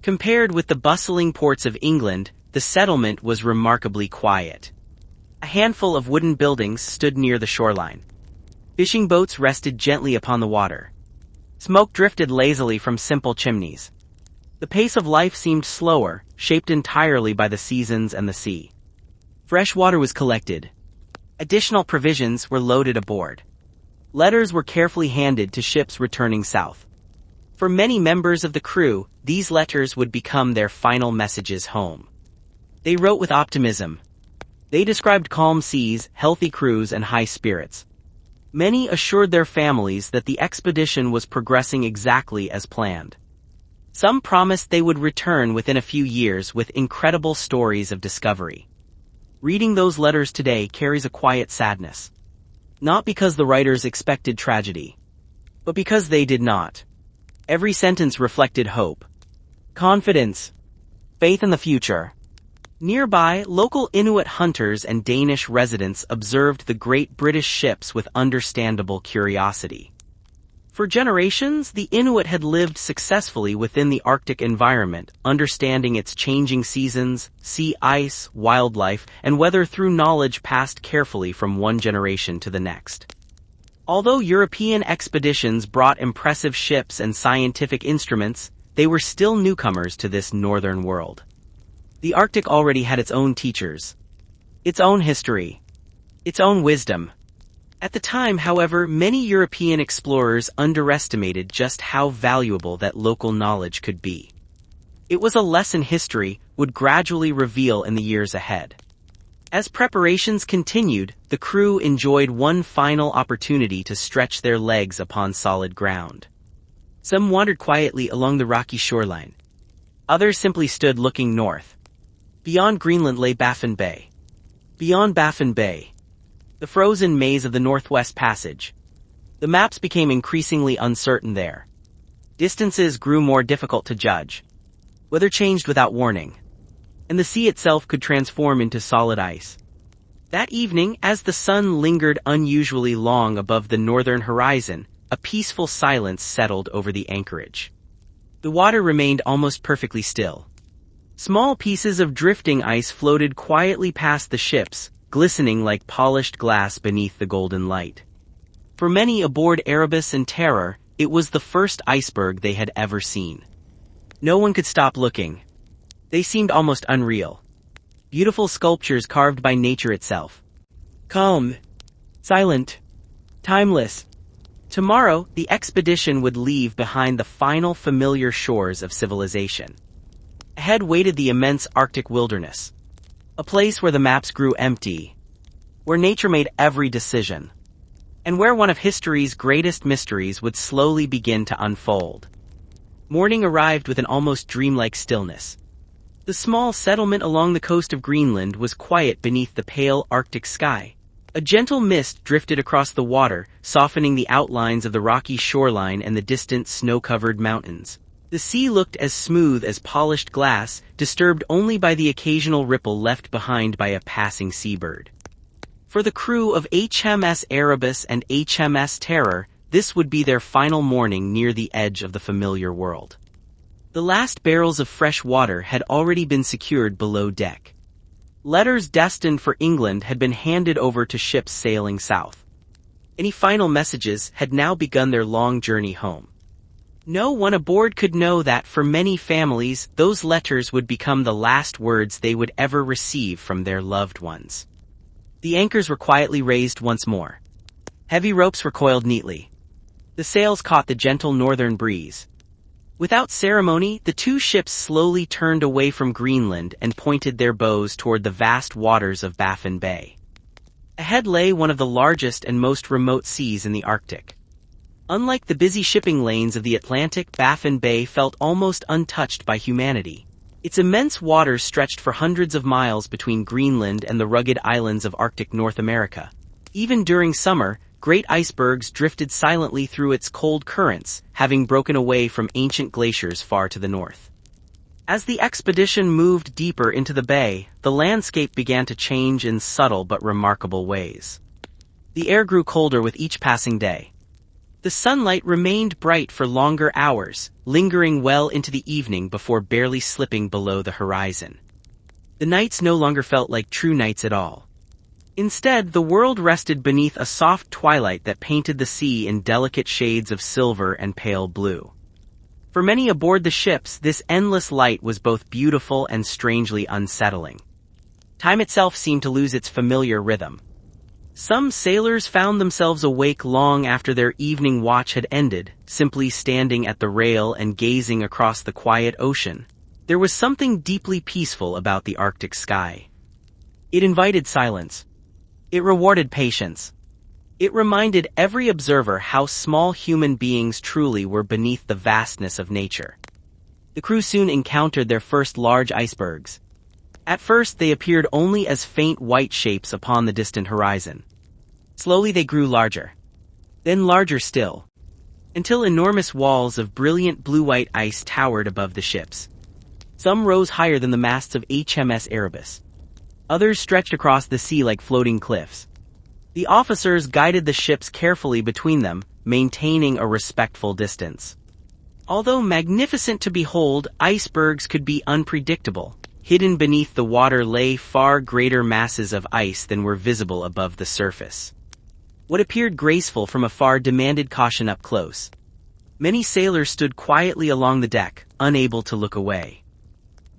Compared with the bustling ports of England, the settlement was remarkably quiet. A handful of wooden buildings stood near the shoreline. Fishing boats rested gently upon the water. Smoke drifted lazily from simple chimneys. The pace of life seemed slower, shaped entirely by the seasons and the sea. Fresh water was collected. Additional provisions were loaded aboard. Letters were carefully handed to ships returning south. For many members of the crew, these letters would become their final messages home. They wrote with optimism. They described calm seas, healthy crews, and high spirits. Many assured their families that the expedition was progressing exactly as planned. Some promised they would return within a few years with incredible stories of discovery. Reading those letters today carries a quiet sadness. Not because the writers expected tragedy, but because they did not. Every sentence reflected hope, confidence, faith in the future. Nearby, local Inuit hunters and Danish residents observed the great British ships with understandable curiosity. For generations, the Inuit had lived successfully within the Arctic environment, understanding its changing seasons, sea ice, wildlife, and weather through knowledge passed carefully from one generation to the next. Although European expeditions brought impressive ships and scientific instruments, they were still newcomers to this northern world. The Arctic already had its own teachers, its own history, its own wisdom. At the time, however, many European explorers underestimated just how valuable that local knowledge could be. It was a lesson history would gradually reveal in the years ahead. As preparations continued, the crew enjoyed one final opportunity to stretch their legs upon solid ground. Some wandered quietly along the rocky shoreline. Others simply stood looking north. Beyond Greenland lay Baffin Bay. Beyond Baffin Bay, the frozen maze of the Northwest Passage. The maps became increasingly uncertain there. Distances grew more difficult to judge. Weather changed without warning, and the sea itself could transform into solid ice. That evening, as the sun lingered unusually long above the northern horizon, a peaceful silence settled over the anchorage. The water remained almost perfectly still. Small pieces of drifting ice floated quietly past the ships, glistening like polished glass beneath the golden light. For many aboard Erebus and Terror, it was the first iceberg they had ever seen. No one could stop looking. They seemed almost unreal. Beautiful sculptures carved by nature itself. Calm. Silent. Timeless. Tomorrow, the expedition would leave behind the final familiar shores of civilization. Ahead waited the immense Arctic wilderness. A place where the maps grew empty, where nature made every decision, and where one of history's greatest mysteries would slowly begin to unfold. Morning arrived with an almost dreamlike stillness. The small settlement along the coast of Greenland was quiet beneath the pale Arctic sky. A gentle mist drifted across the water, softening the outlines of the rocky shoreline and the distant snow-covered mountains. The sea looked as smooth as polished glass, disturbed only by the occasional ripple left behind by a passing seabird. For the crew of HMS Erebus and HMS Terror, this would be their final morning near the edge of the familiar world. The last barrels of fresh water had already been secured below deck. Letters destined for England had been handed over to ships sailing south. Any final messages had now begun their long journey home. No one aboard could know that for many families, those letters would become the last words they would ever receive from their loved ones. The anchors were quietly raised once more. Heavy ropes were coiled neatly. The sails caught the gentle northern breeze. Without ceremony, the two ships slowly turned away from Greenland and pointed their bows toward the vast waters of Baffin Bay. Ahead lay one of the largest and most remote seas in the Arctic. Unlike the busy shipping lanes of the Atlantic, Baffin Bay felt almost untouched by humanity. Its immense waters stretched for hundreds of miles between Greenland and the rugged islands of Arctic North America. Even during summer, great icebergs drifted silently through its cold currents, having broken away from ancient glaciers far to the north. As the expedition moved deeper into the bay, the landscape began to change in subtle but remarkable ways. The air grew colder with each passing day. The sunlight remained bright for longer hours, lingering well into the evening before barely slipping below the horizon. The nights no longer felt like true nights at all. Instead, the world rested beneath a soft twilight that painted the sea in delicate shades of silver and pale blue. For many aboard the ships, this endless light was both beautiful and strangely unsettling. Time itself seemed to lose its familiar rhythm. Some sailors found themselves awake long after their evening watch had ended, simply standing at the rail and gazing across the quiet ocean. There was something deeply peaceful about the Arctic sky. It invited silence. It rewarded patience. It reminded every observer how small human beings truly were beneath the vastness of nature. The crew soon encountered their first large icebergs. At first they appeared only as faint white shapes upon the distant horizon. Slowly they grew larger. Then larger still. Until enormous walls of brilliant blue-white ice towered above the ships. Some rose higher than the masts of HMS Erebus. Others stretched across the sea like floating cliffs. The officers guided the ships carefully between them, maintaining a respectful distance. Although magnificent to behold, icebergs could be unpredictable. Hidden beneath the water lay far greater masses of ice than were visible above the surface. What appeared graceful from afar demanded caution up close. Many sailors stood quietly along the deck, unable to look away.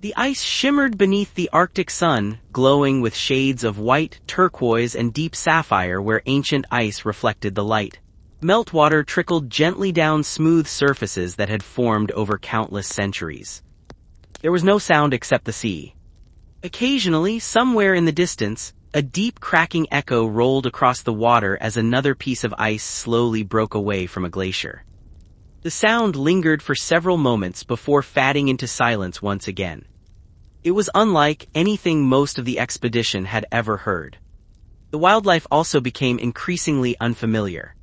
The ice shimmered beneath the Arctic sun, glowing with shades of white, turquoise, and deep sapphire where ancient ice reflected the light. Meltwater trickled gently down smooth surfaces that had formed over countless centuries. There was no sound except the sea. Occasionally, somewhere in the distance, a deep cracking echo rolled across the water as another piece of ice slowly broke away from a glacier. The sound lingered for several moments before fading into silence once again. It was unlike anything most of the expedition had ever heard. The wildlife also became increasingly unfamiliar.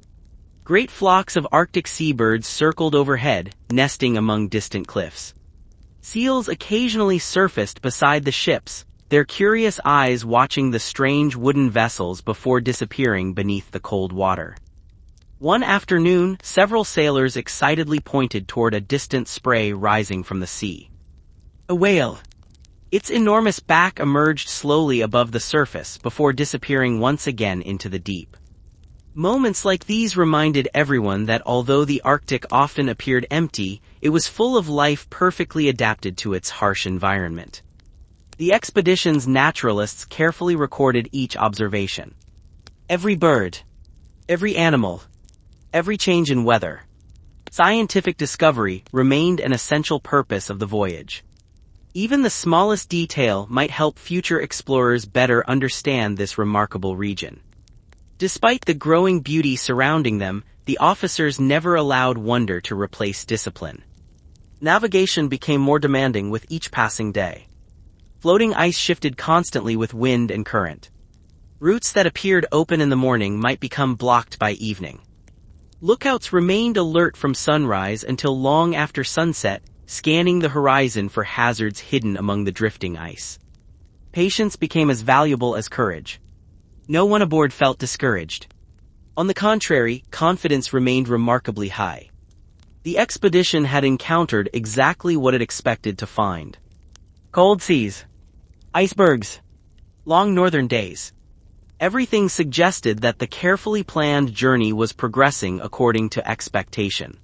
Great flocks of Arctic seabirds circled overhead, nesting among distant cliffs. Seals occasionally surfaced beside the ships, their curious eyes watching the strange wooden vessels before disappearing beneath the cold water. One afternoon, several sailors excitedly pointed toward a distant spray rising from the sea. A whale! Its enormous back emerged slowly above the surface before disappearing once again into the deep. Moments like these reminded everyone that although the Arctic often appeared empty, it was full of life perfectly adapted to its harsh environment. The expedition's naturalists carefully recorded each observation. Every bird, every animal, every change in weather. Scientific discovery remained an essential purpose of the voyage. Even the smallest detail might help future explorers better understand this remarkable region. Despite the growing beauty surrounding them, the officers never allowed wonder to replace discipline. Navigation became more demanding with each passing day. Floating ice shifted constantly with wind and current. Routes that appeared open in the morning might become blocked by evening. Lookouts remained alert from sunrise until long after sunset, scanning the horizon for hazards hidden among the drifting ice. Patience became as valuable as courage. No one aboard felt discouraged. On the contrary, confidence remained remarkably high. The expedition had encountered exactly what it expected to find. Cold seas, icebergs, long northern days. Everything suggested that the carefully planned journey was progressing according to expectation.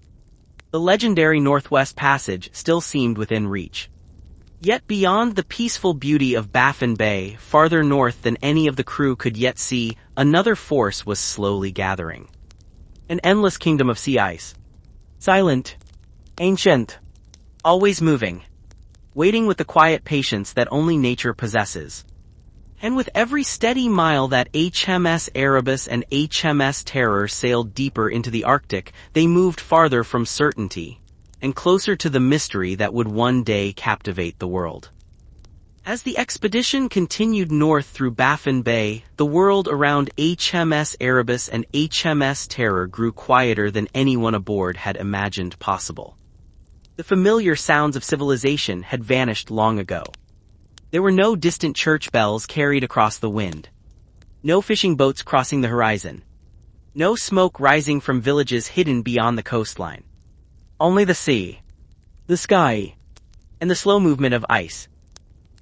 The legendary Northwest Passage still seemed within reach. Yet beyond the peaceful beauty of Baffin Bay, farther north than any of the crew could yet see, another force was slowly gathering. An endless kingdom of sea ice. Silent, ancient, always moving, waiting with the quiet patience that only nature possesses. And with every steady mile that HMS Erebus and HMS Terror sailed deeper into the Arctic, they moved farther from certainty, and closer to the mystery that would one day captivate the world. As the expedition continued north through Baffin Bay, the world around HMS Erebus and HMS Terror grew quieter than anyone aboard had imagined possible. The familiar sounds of civilization had vanished long ago. There were no distant church bells carried across the wind. No fishing boats crossing the horizon. No smoke rising from villages hidden beyond the coastline. Only the sea, the sky, and the slow movement of ice.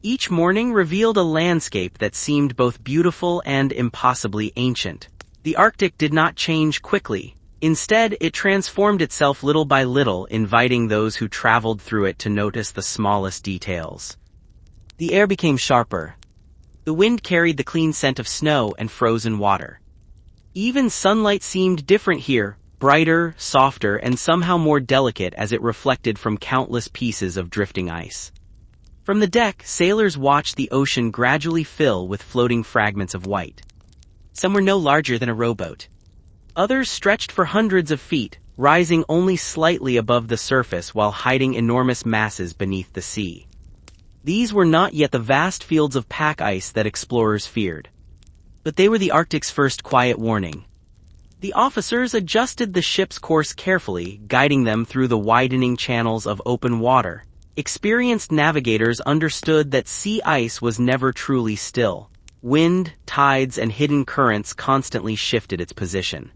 Each morning revealed a landscape that seemed both beautiful and impossibly ancient. The Arctic did not change quickly. Instead, it transformed itself little by little, inviting those who traveled through it to notice the smallest details. The air became sharper. The wind carried the clean scent of snow and frozen water. Even sunlight seemed different here, brighter, softer, and somehow more delicate as it reflected from countless pieces of drifting ice. From the deck, sailors watched the ocean gradually fill with floating fragments of white. Some were no larger than a rowboat. Others stretched for hundreds of feet, rising only slightly above the surface while hiding enormous masses beneath the sea. These were not yet the vast fields of pack ice that explorers feared. But they were the Arctic's first quiet warning. The officers adjusted the ship's course carefully, guiding them through the widening channels of open water. Experienced navigators understood that sea ice was never truly still. Wind, tides, and hidden currents constantly shifted its position.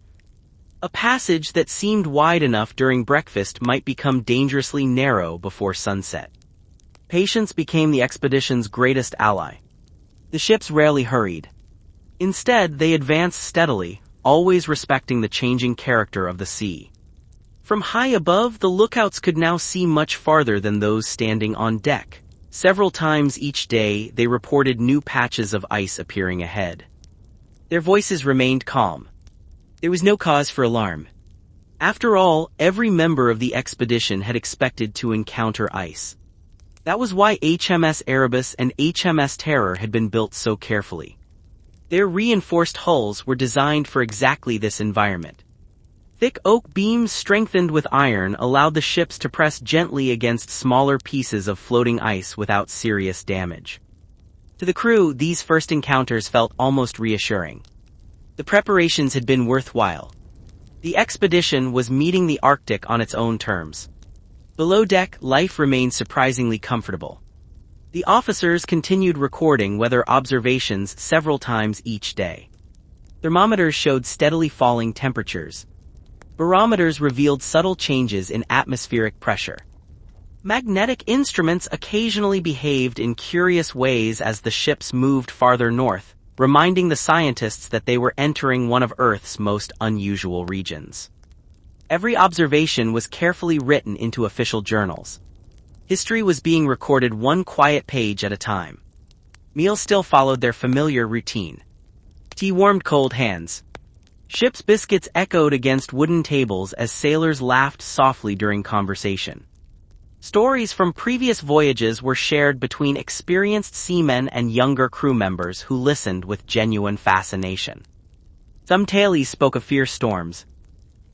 A passage that seemed wide enough during breakfast might become dangerously narrow before sunset. Patience became the expedition's greatest ally. The ships rarely hurried. Instead, they advanced steadily, always respecting the changing character of the sea. From high above, the lookouts could now see much farther than those standing on deck. Several times each day, they reported new patches of ice appearing ahead. Their voices remained calm. There was no cause for alarm. After all, every member of the expedition had expected to encounter ice. That was why HMS Erebus and HMS Terror had been built so carefully. Their reinforced hulls were designed for exactly this environment. Thick oak beams strengthened with iron allowed the ships to press gently against smaller pieces of floating ice without serious damage. To the crew, these first encounters felt almost reassuring. The preparations had been worthwhile. The expedition was meeting the Arctic on its own terms. Below deck, life remained surprisingly comfortable. The officers continued recording weather observations several times each day. Thermometers showed steadily falling temperatures. Barometers revealed subtle changes in atmospheric pressure. Magnetic instruments occasionally behaved in curious ways as the ships moved farther north, reminding the scientists that they were entering one of Earth's most unusual regions. Every observation was carefully written into official journals. History was being recorded one quiet page at a time. Meals still followed their familiar routine. Tea warmed cold hands. Ship's biscuits echoed against wooden tables as sailors laughed softly during conversation. Stories from previous voyages were shared between experienced seamen and younger crew members who listened with genuine fascination. Some tales spoke of fierce storms.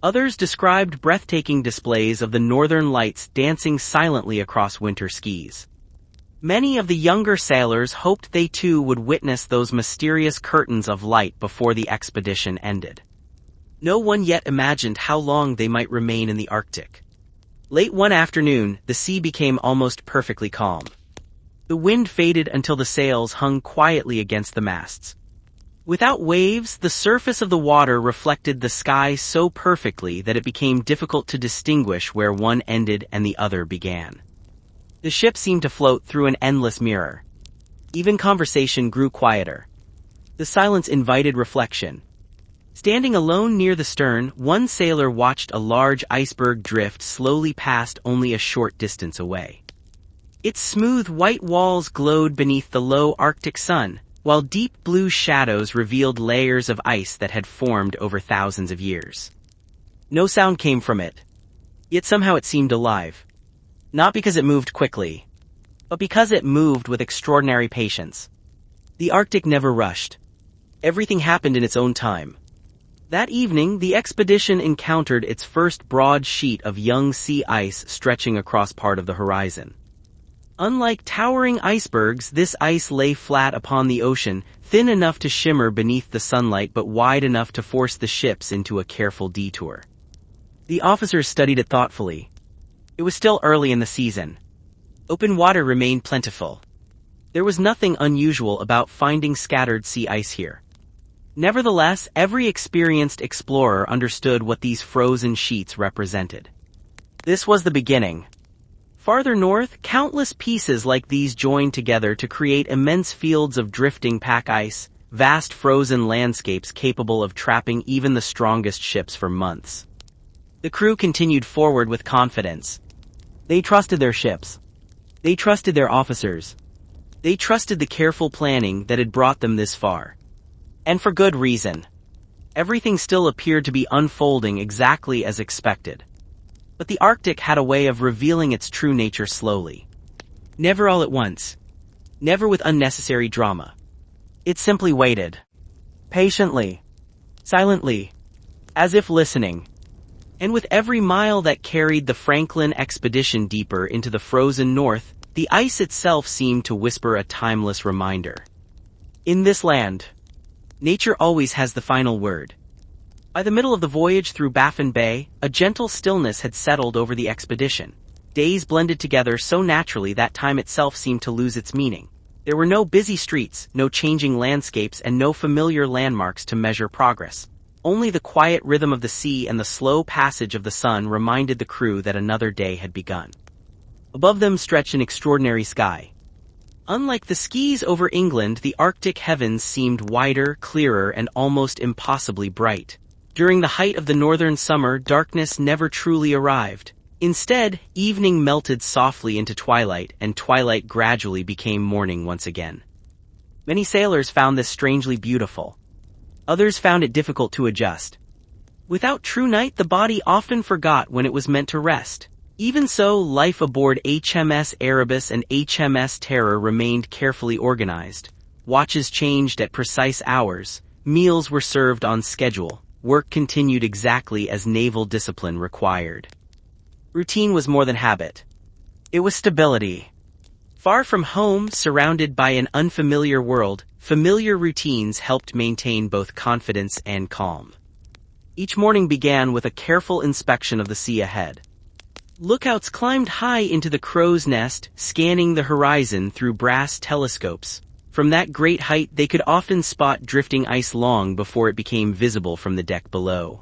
Others described breathtaking displays of the northern lights dancing silently across winter skis. Many of the younger sailors hoped they too would witness those mysterious curtains of light before the expedition ended. No one yet imagined how long they might remain in the Arctic. Late one afternoon, the sea became almost perfectly calm. The wind faded until the sails hung quietly against the masts. Without waves, the surface of the water reflected the sky so perfectly that it became difficult to distinguish where one ended and the other began. The ship seemed to float through an endless mirror. Even conversation grew quieter. The silence invited reflection. Standing alone near the stern, one sailor watched a large iceberg drift slowly past only a short distance away. Its smooth white walls glowed beneath the low Arctic sun, while deep blue shadows revealed layers of ice that had formed over thousands of years. No sound came from it. Yet somehow it seemed alive. Not because it moved quickly, but because it moved with extraordinary patience. The Arctic never rushed. Everything happened in its own time. That evening, the expedition encountered its first broad sheet of young sea ice stretching across part of the horizon. Unlike towering icebergs, this ice lay flat upon the ocean, thin enough to shimmer beneath the sunlight but wide enough to force the ships into a careful detour. The officers studied it thoughtfully. It was still early in the season. Open water remained plentiful. There was nothing unusual about finding scattered sea ice here. Nevertheless, every experienced explorer understood what these frozen sheets represented. This was the beginning. Farther north, countless pieces like these joined together to create immense fields of drifting pack ice, vast frozen landscapes capable of trapping even the strongest ships for months. The crew continued forward with confidence. They trusted their ships. They trusted their officers. They trusted the careful planning that had brought them this far. And for good reason. Everything still appeared to be unfolding exactly as expected. But the Arctic had a way of revealing its true nature slowly. Never all at once. Never with unnecessary drama. It simply waited. Patiently. Silently. As if listening. And with every mile that carried the Franklin expedition deeper into the frozen north, the ice itself seemed to whisper a timeless reminder. In this land, nature always has the final word. By the middle of the voyage through Baffin Bay, a gentle stillness had settled over the expedition. Days blended together so naturally that time itself seemed to lose its meaning. There were no busy streets, no changing landscapes, and no familiar landmarks to measure progress. Only the quiet rhythm of the sea and the slow passage of the sun reminded the crew that another day had begun. Above them stretched an extraordinary sky. Unlike the skies over England, the Arctic heavens seemed wider, clearer, and almost impossibly bright. During the height of the northern summer, darkness never truly arrived. Instead, evening melted softly into twilight, and twilight gradually became morning once again. Many sailors found this strangely beautiful. Others found it difficult to adjust. Without true night, the body often forgot when it was meant to rest. Even so, life aboard HMS Erebus and HMS Terror remained carefully organized. Watches changed at precise hours. Meals were served on schedule. Work continued exactly as naval discipline required. Routine was more than habit. It was stability. Far from home, surrounded by an unfamiliar world, familiar routines helped maintain both confidence and calm. Each morning began with a careful inspection of the sea ahead. Lookouts climbed high into the crow's nest, scanning the horizon through brass telescopes. From that great height, they could often spot drifting ice long before it became visible from the deck below.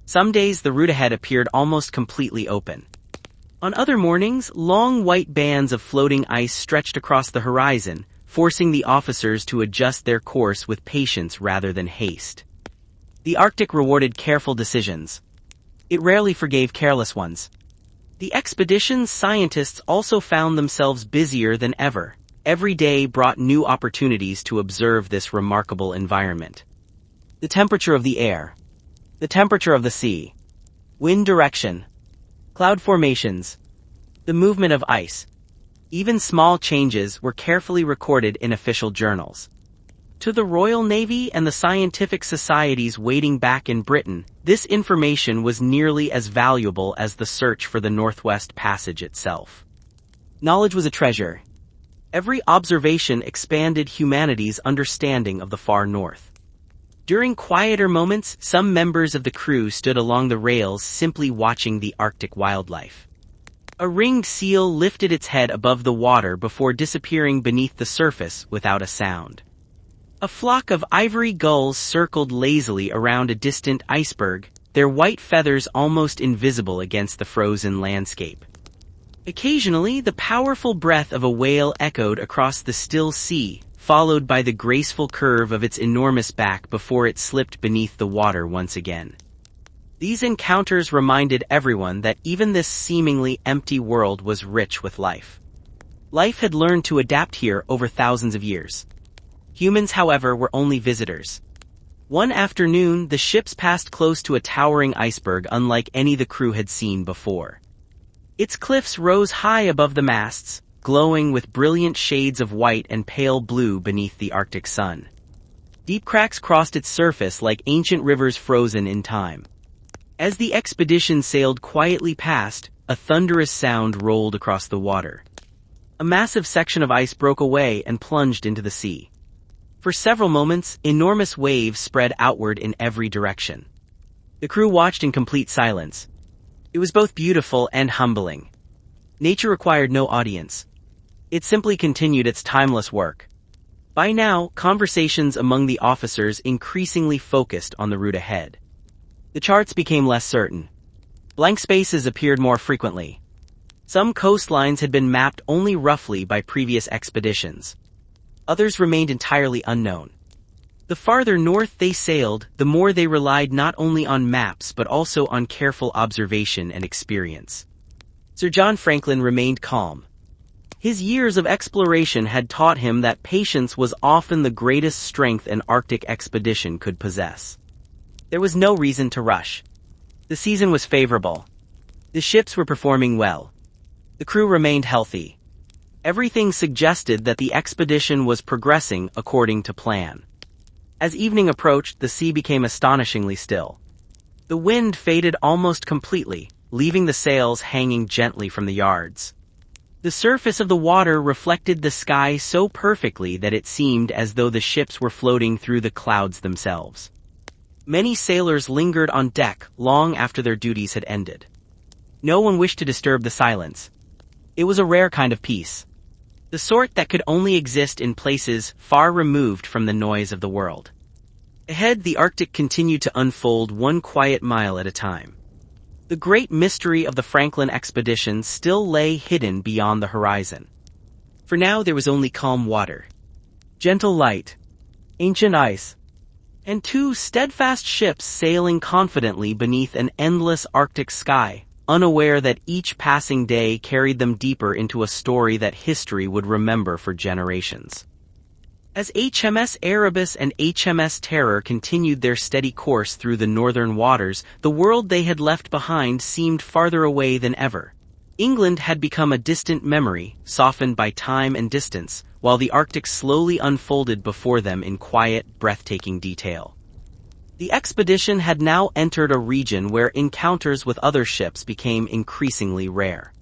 Some days, the route ahead appeared almost completely open. On other mornings, long white bands of floating ice stretched across the horizon, forcing the officers to adjust their course with patience rather than haste. The Arctic rewarded careful decisions. It rarely forgave careless ones. The expedition's scientists also found themselves busier than ever. Every day brought new opportunities to observe this remarkable environment. The temperature of the air. The temperature of the sea. Wind direction. Cloud formations. The movement of ice. Even small changes were carefully recorded in official journals. To the Royal Navy and the scientific societies waiting back in Britain, this information was nearly as valuable as the search for the Northwest Passage itself. Knowledge was a treasure. Every observation expanded humanity's understanding of the far north. During quieter moments, some members of the crew stood along the rails simply watching the Arctic wildlife. A ringed seal lifted its head above the water before disappearing beneath the surface without a sound. A flock of ivory gulls circled lazily around a distant iceberg, their white feathers almost invisible against the frozen landscape. Occasionally, the powerful breath of a whale echoed across the still sea, followed by the graceful curve of its enormous back before it slipped beneath the water once again. These encounters reminded everyone that even this seemingly empty world was rich with life. Life had learned to adapt here over thousands of years. Humans, however, were only visitors. One afternoon, the ships passed close to a towering iceberg unlike any the crew had seen before. Its cliffs rose high above the masts, glowing with brilliant shades of white and pale blue beneath the Arctic sun. Deep cracks crossed its surface like ancient rivers frozen in time. As the expedition sailed quietly past, a thunderous sound rolled across the water. A massive section of ice broke away and plunged into the sea. For several moments, enormous waves spread outward in every direction. The crew watched in complete silence. It was both beautiful and humbling. Nature required no audience. It simply continued its timeless work. By now, conversations among the officers increasingly focused on the route ahead. The charts became less certain. Blank spaces appeared more frequently. Some coastlines had been mapped only roughly by previous expeditions. Others remained entirely unknown. The farther north they sailed, the more they relied not only on maps but also on careful observation and experience. Sir John Franklin remained calm. His years of exploration had taught him that patience was often the greatest strength an Arctic expedition could possess. There was no reason to rush. The season was favorable. The ships were performing well. The crew remained healthy. Everything suggested that the expedition was progressing according to plan. As evening approached, the sea became astonishingly still. The wind faded almost completely, leaving the sails hanging gently from the yards. The surface of the water reflected the sky so perfectly that it seemed as though the ships were floating through the clouds themselves. Many sailors lingered on deck long after their duties had ended. No one wished to disturb the silence. It was a rare kind of peace. The sort that could only exist in places far removed from the noise of the world. Ahead, the Arctic continued to unfold one quiet mile at a time. The great mystery of the Franklin expedition still lay hidden beyond the horizon. For now, there was only calm water, gentle light, ancient ice, and two steadfast ships sailing confidently beneath an endless Arctic sky, unaware that each passing day carried them deeper into a story that history would remember for generations. As HMS Erebus and HMS Terror continued their steady course through the northern waters, the world they had left behind seemed farther away than ever. England had become a distant memory, softened by time and distance, while the Arctic slowly unfolded before them in quiet, breathtaking detail. The expedition had now entered a region where encounters with other ships became increasingly rare.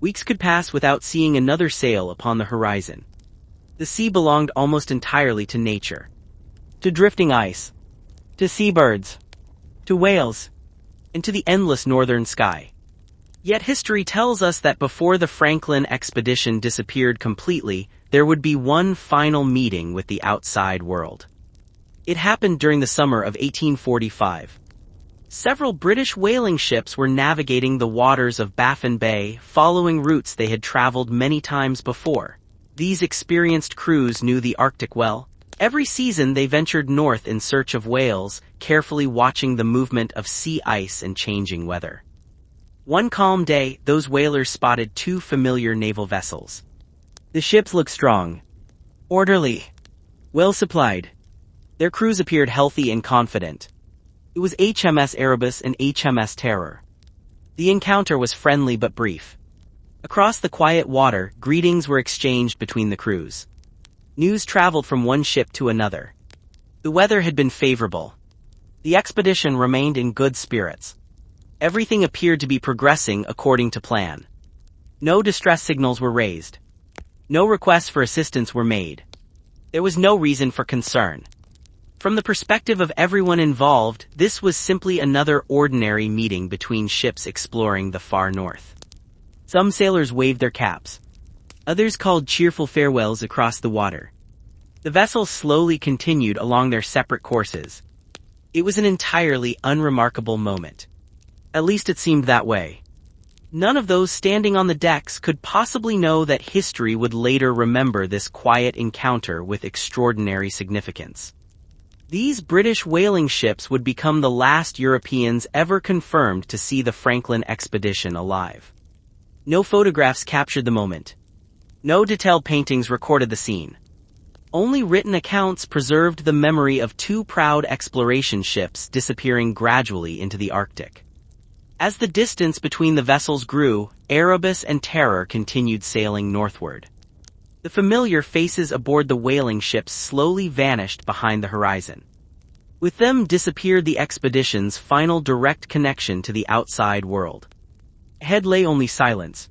Weeks could pass without seeing another sail upon the horizon. The sea belonged almost entirely to nature. To drifting ice, to seabirds, to whales, and to the endless northern sky. Yet history tells us that before the Franklin expedition disappeared completely, there would be one final meeting with the outside world. It happened during the summer of 1845. Several British whaling ships were navigating the waters of Baffin Bay, following routes they had traveled many times before. These experienced crews knew the Arctic well. Every season they ventured north in search of whales, carefully watching the movement of sea ice and changing weather. One calm day, those whalers spotted two familiar naval vessels. The ships looked strong, orderly, well supplied. Their crews appeared healthy and confident. It was HMS Erebus and HMS Terror. The encounter was friendly but brief. Across the quiet water, greetings were exchanged between the crews. News traveled from one ship to another. The weather had been favorable. The expedition remained in good spirits. Everything appeared to be progressing according to plan. No distress signals were raised. No requests for assistance were made. There was no reason for concern. From the perspective of everyone involved, this was simply another ordinary meeting between ships exploring the far north. Some sailors waved their caps. Others called cheerful farewells across the water. The vessels slowly continued along their separate courses. It was an entirely unremarkable moment. At least it seemed that way. None of those standing on the decks could possibly know that history would later remember this quiet encounter with extraordinary significance. These British whaling ships would become the last Europeans ever confirmed to see the Franklin expedition alive. No photographs captured the moment. No detailed paintings recorded the scene. Only written accounts preserved the memory of two proud exploration ships disappearing gradually into the Arctic. As the distance between the vessels grew, Erebus and Terror continued sailing northward. The familiar faces aboard the whaling ships slowly vanished behind the horizon. With them disappeared the expedition's final direct connection to the outside world. Ahead lay only silence.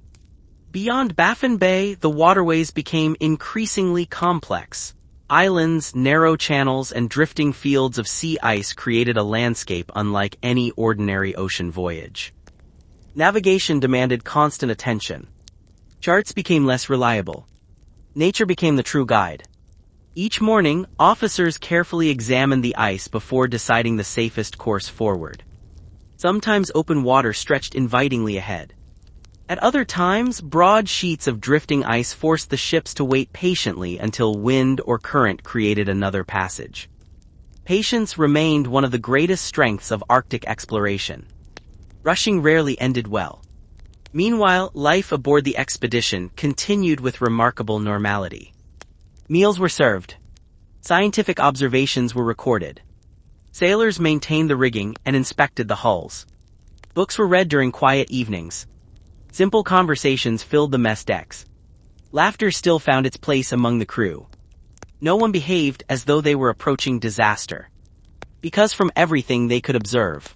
Beyond Baffin Bay, the waterways became increasingly complex. Islands, narrow channels, and drifting fields of sea ice created a landscape unlike any ordinary ocean voyage. Navigation demanded constant attention. Charts became less reliable. Nature became the true guide. Each morning, officers carefully examined the ice before deciding the safest course forward. Sometimes open water stretched invitingly ahead. At other times, broad sheets of drifting ice forced the ships to wait patiently until wind or current created another passage. Patience remained one of the greatest strengths of Arctic exploration. Rushing rarely ended well. Meanwhile, life aboard the expedition continued with remarkable normality. Meals were served. Scientific observations were recorded. Sailors maintained the rigging and inspected the hulls. Books were read during quiet evenings. Simple conversations filled the mess decks. Laughter still found its place among the crew. No one behaved as though they were approaching disaster. Because from everything they could observe,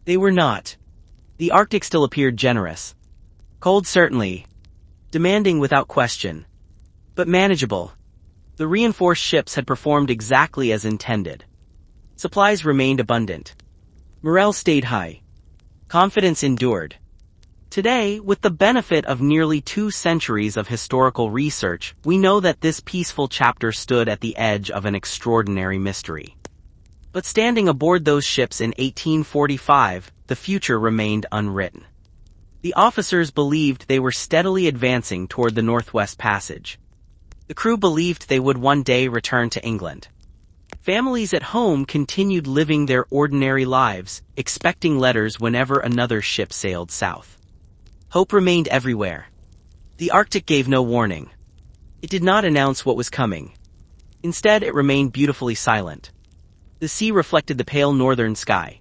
they were not. The Arctic still appeared generous. Cold certainly. Demanding without question. But manageable. The reinforced ships had performed exactly as intended. Supplies remained abundant. Morale stayed high. Confidence endured. Today, with the benefit of nearly 2 centuries of historical research, we know that this peaceful chapter stood at the edge of an extraordinary mystery. But standing aboard those ships in 1845, the future remained unwritten. The officers believed they were steadily advancing toward the Northwest Passage. The crew believed they would one day return to England. Families at home continued living their ordinary lives, expecting letters whenever another ship sailed south. Hope remained everywhere. The Arctic gave no warning. It did not announce what was coming. Instead, it remained beautifully silent. The sea reflected the pale northern sky.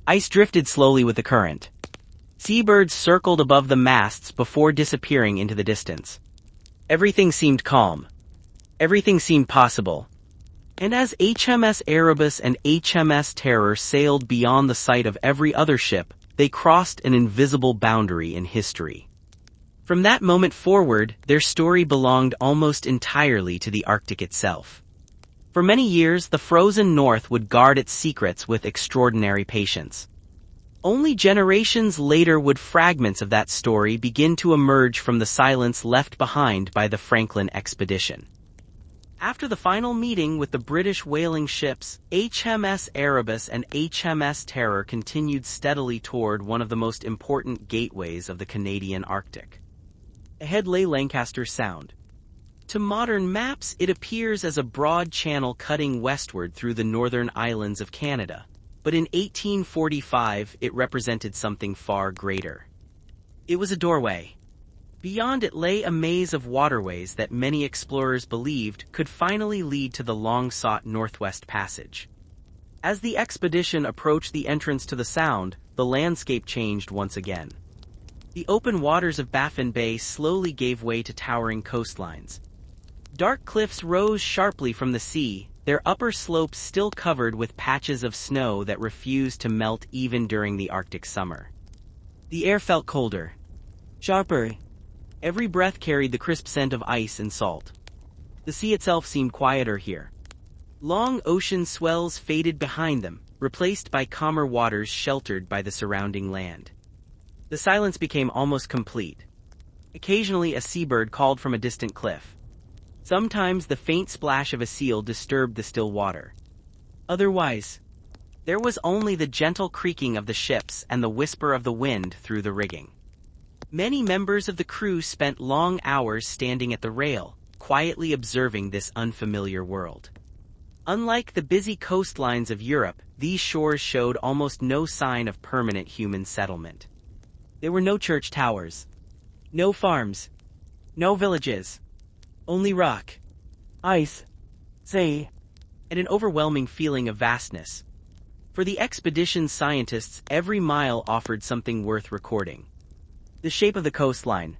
Ice drifted slowly with the current. Seabirds circled above the masts before disappearing into the distance. Everything seemed calm. Everything seemed possible. And as HMS Erebus and HMS Terror sailed beyond the sight of every other ship, they crossed an invisible boundary in history. From that moment forward, their story belonged almost entirely to the Arctic itself. For many years, the frozen North would guard its secrets with extraordinary patience. Only generations later would fragments of that story begin to emerge from the silence left behind by the Franklin expedition. After the final meeting with the British whaling ships, HMS Erebus and HMS Terror continued steadily toward one of the most important gateways of the Canadian Arctic. Ahead lay Lancaster Sound. To modern maps, it appears as a broad channel cutting westward through the northern islands of Canada, but in 1845 it represented something far greater. It was a doorway. Beyond it lay a maze of waterways that many explorers believed could finally lead to the long-sought Northwest Passage. As the expedition approached the entrance to the Sound, the landscape changed once again. The open waters of Baffin Bay slowly gave way to towering coastlines. Dark cliffs rose sharply from the sea, their upper slopes still covered with patches of snow that refused to melt even during the Arctic summer. The air felt colder, sharper. Every breath carried the crisp scent of ice and salt. The sea itself seemed quieter here. Long ocean swells faded behind them, replaced by calmer waters sheltered by the surrounding land. The silence became almost complete. Occasionally a seabird called from a distant cliff. Sometimes the faint splash of a seal disturbed the still water. Otherwise, there was only the gentle creaking of the ships and the whisper of the wind through the rigging. Many members of the crew spent long hours standing at the rail, quietly observing this unfamiliar world. Unlike the busy coastlines of Europe, these shores showed almost no sign of permanent human settlement. There were no church towers, no farms, no villages, only rock, ice, sea, and an overwhelming feeling of vastness. For the expedition's scientists, every mile offered something worth recording. The shape of the coastline,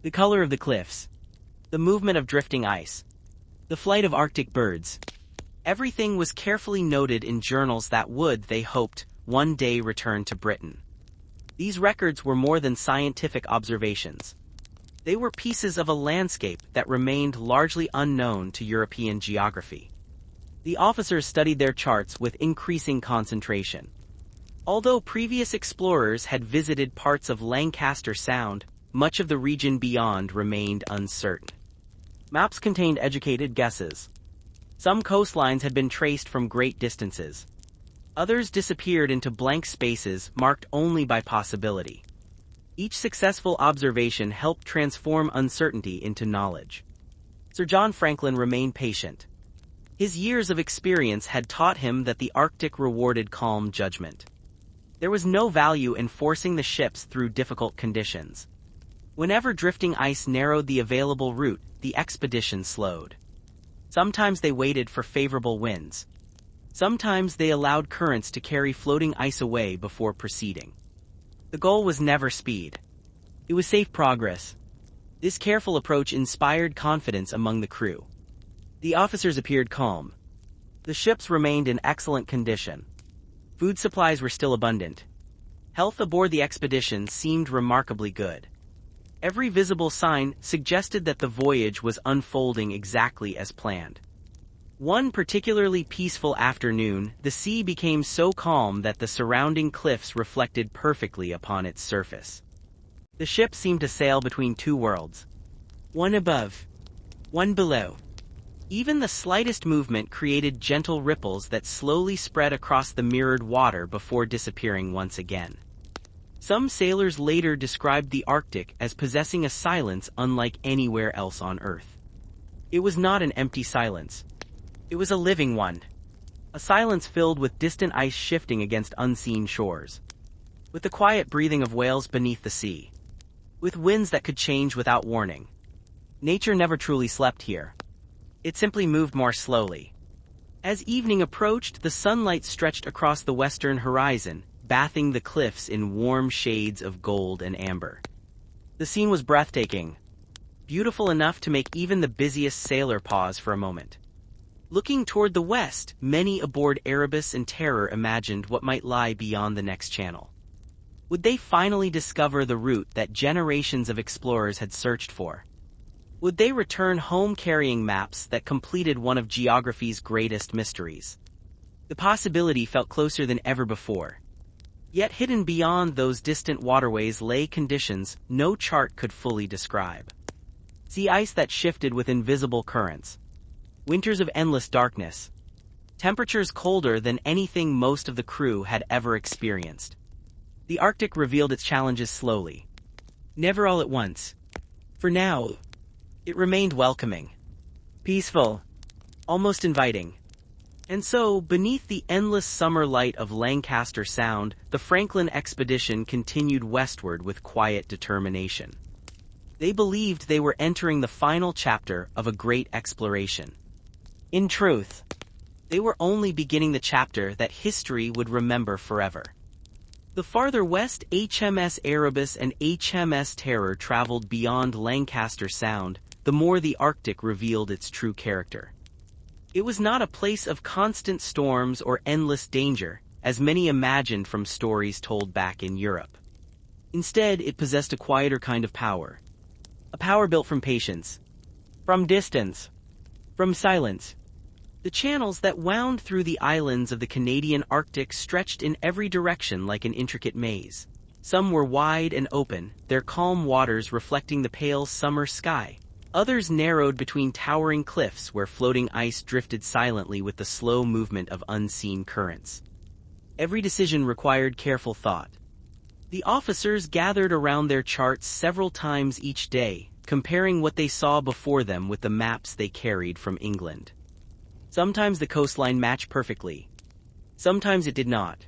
the color of the cliffs, the movement of drifting ice, the flight of Arctic birds. Everything was carefully noted in journals that would, they hoped, one day return to Britain. These records were more than scientific observations. They were pieces of a landscape that remained largely unknown to European geography. The officers studied their charts with increasing concentration. Although previous explorers had visited parts of Lancaster Sound, much of the region beyond remained uncertain. Maps contained educated guesses. Some coastlines had been traced from great distances. Others disappeared into blank spaces marked only by possibility. Each successful observation helped transform uncertainty into knowledge. Sir John Franklin remained patient. His years of experience had taught him that the Arctic rewarded calm judgment. There was no value in forcing the ships through difficult conditions. Whenever drifting ice narrowed the available route, the expedition slowed. Sometimes they waited for favorable winds. Sometimes they allowed currents to carry floating ice away before proceeding. The goal was never speed. It was safe progress. This careful approach inspired confidence among the crew. The officers appeared calm. The ships remained in excellent condition. Food supplies were still abundant. Health aboard the expedition seemed remarkably good. Every visible sign suggested that the voyage was unfolding exactly as planned. One particularly peaceful afternoon, the sea became so calm that the surrounding cliffs reflected perfectly upon its surface. The ship seemed to sail between two worlds. One above, one below. Even the slightest movement created gentle ripples that slowly spread across the mirrored water before disappearing once again. Some sailors later described the Arctic as possessing a silence unlike anywhere else on Earth. It was not an empty silence. It was a living one. A silence filled with distant ice shifting against unseen shores. With the quiet breathing of whales beneath the sea. With winds that could change without warning. Nature never truly slept here. It simply moved more slowly. As evening approached, the sunlight stretched across the western horizon, bathing the cliffs in warm shades of gold and amber. The scene was breathtaking, beautiful enough to make even the busiest sailor pause for a moment. Looking toward the west, many aboard Erebus and Terror imagined what might lie beyond the next channel. Would they finally discover the route that generations of explorers had searched for? Would they return home carrying maps that completed one of geography's greatest mysteries? The possibility felt closer than ever before. Yet hidden beyond those distant waterways lay conditions no chart could fully describe. Sea ice that shifted with invisible currents. Winters of endless darkness. Temperatures colder than anything most of the crew had ever experienced. The Arctic revealed its challenges slowly. Never all at once. For now, it remained welcoming, peaceful, almost inviting. And so, beneath the endless summer light of Lancaster Sound, the Franklin expedition continued westward with quiet determination. They believed they were entering the final chapter of a great exploration. In truth, they were only beginning the chapter that history would remember forever. The farther west HMS Erebus and HMS Terror traveled beyond Lancaster Sound, the more the Arctic revealed its true character. It was not a place of constant storms or endless danger, as many imagined from stories told back in Europe. Instead, it possessed a quieter kind of power. A power built from patience, from distance, from silence. The channels that wound through the islands of the Canadian Arctic stretched in every direction like an intricate maze. Some were wide and open, their calm waters reflecting the pale summer sky. Others narrowed between towering cliffs where floating ice drifted silently with the slow movement of unseen currents. Every decision required careful thought. The officers gathered around their charts several times each day, comparing what they saw before them with the maps they carried from England. Sometimes the coastline matched perfectly. Sometimes it did not.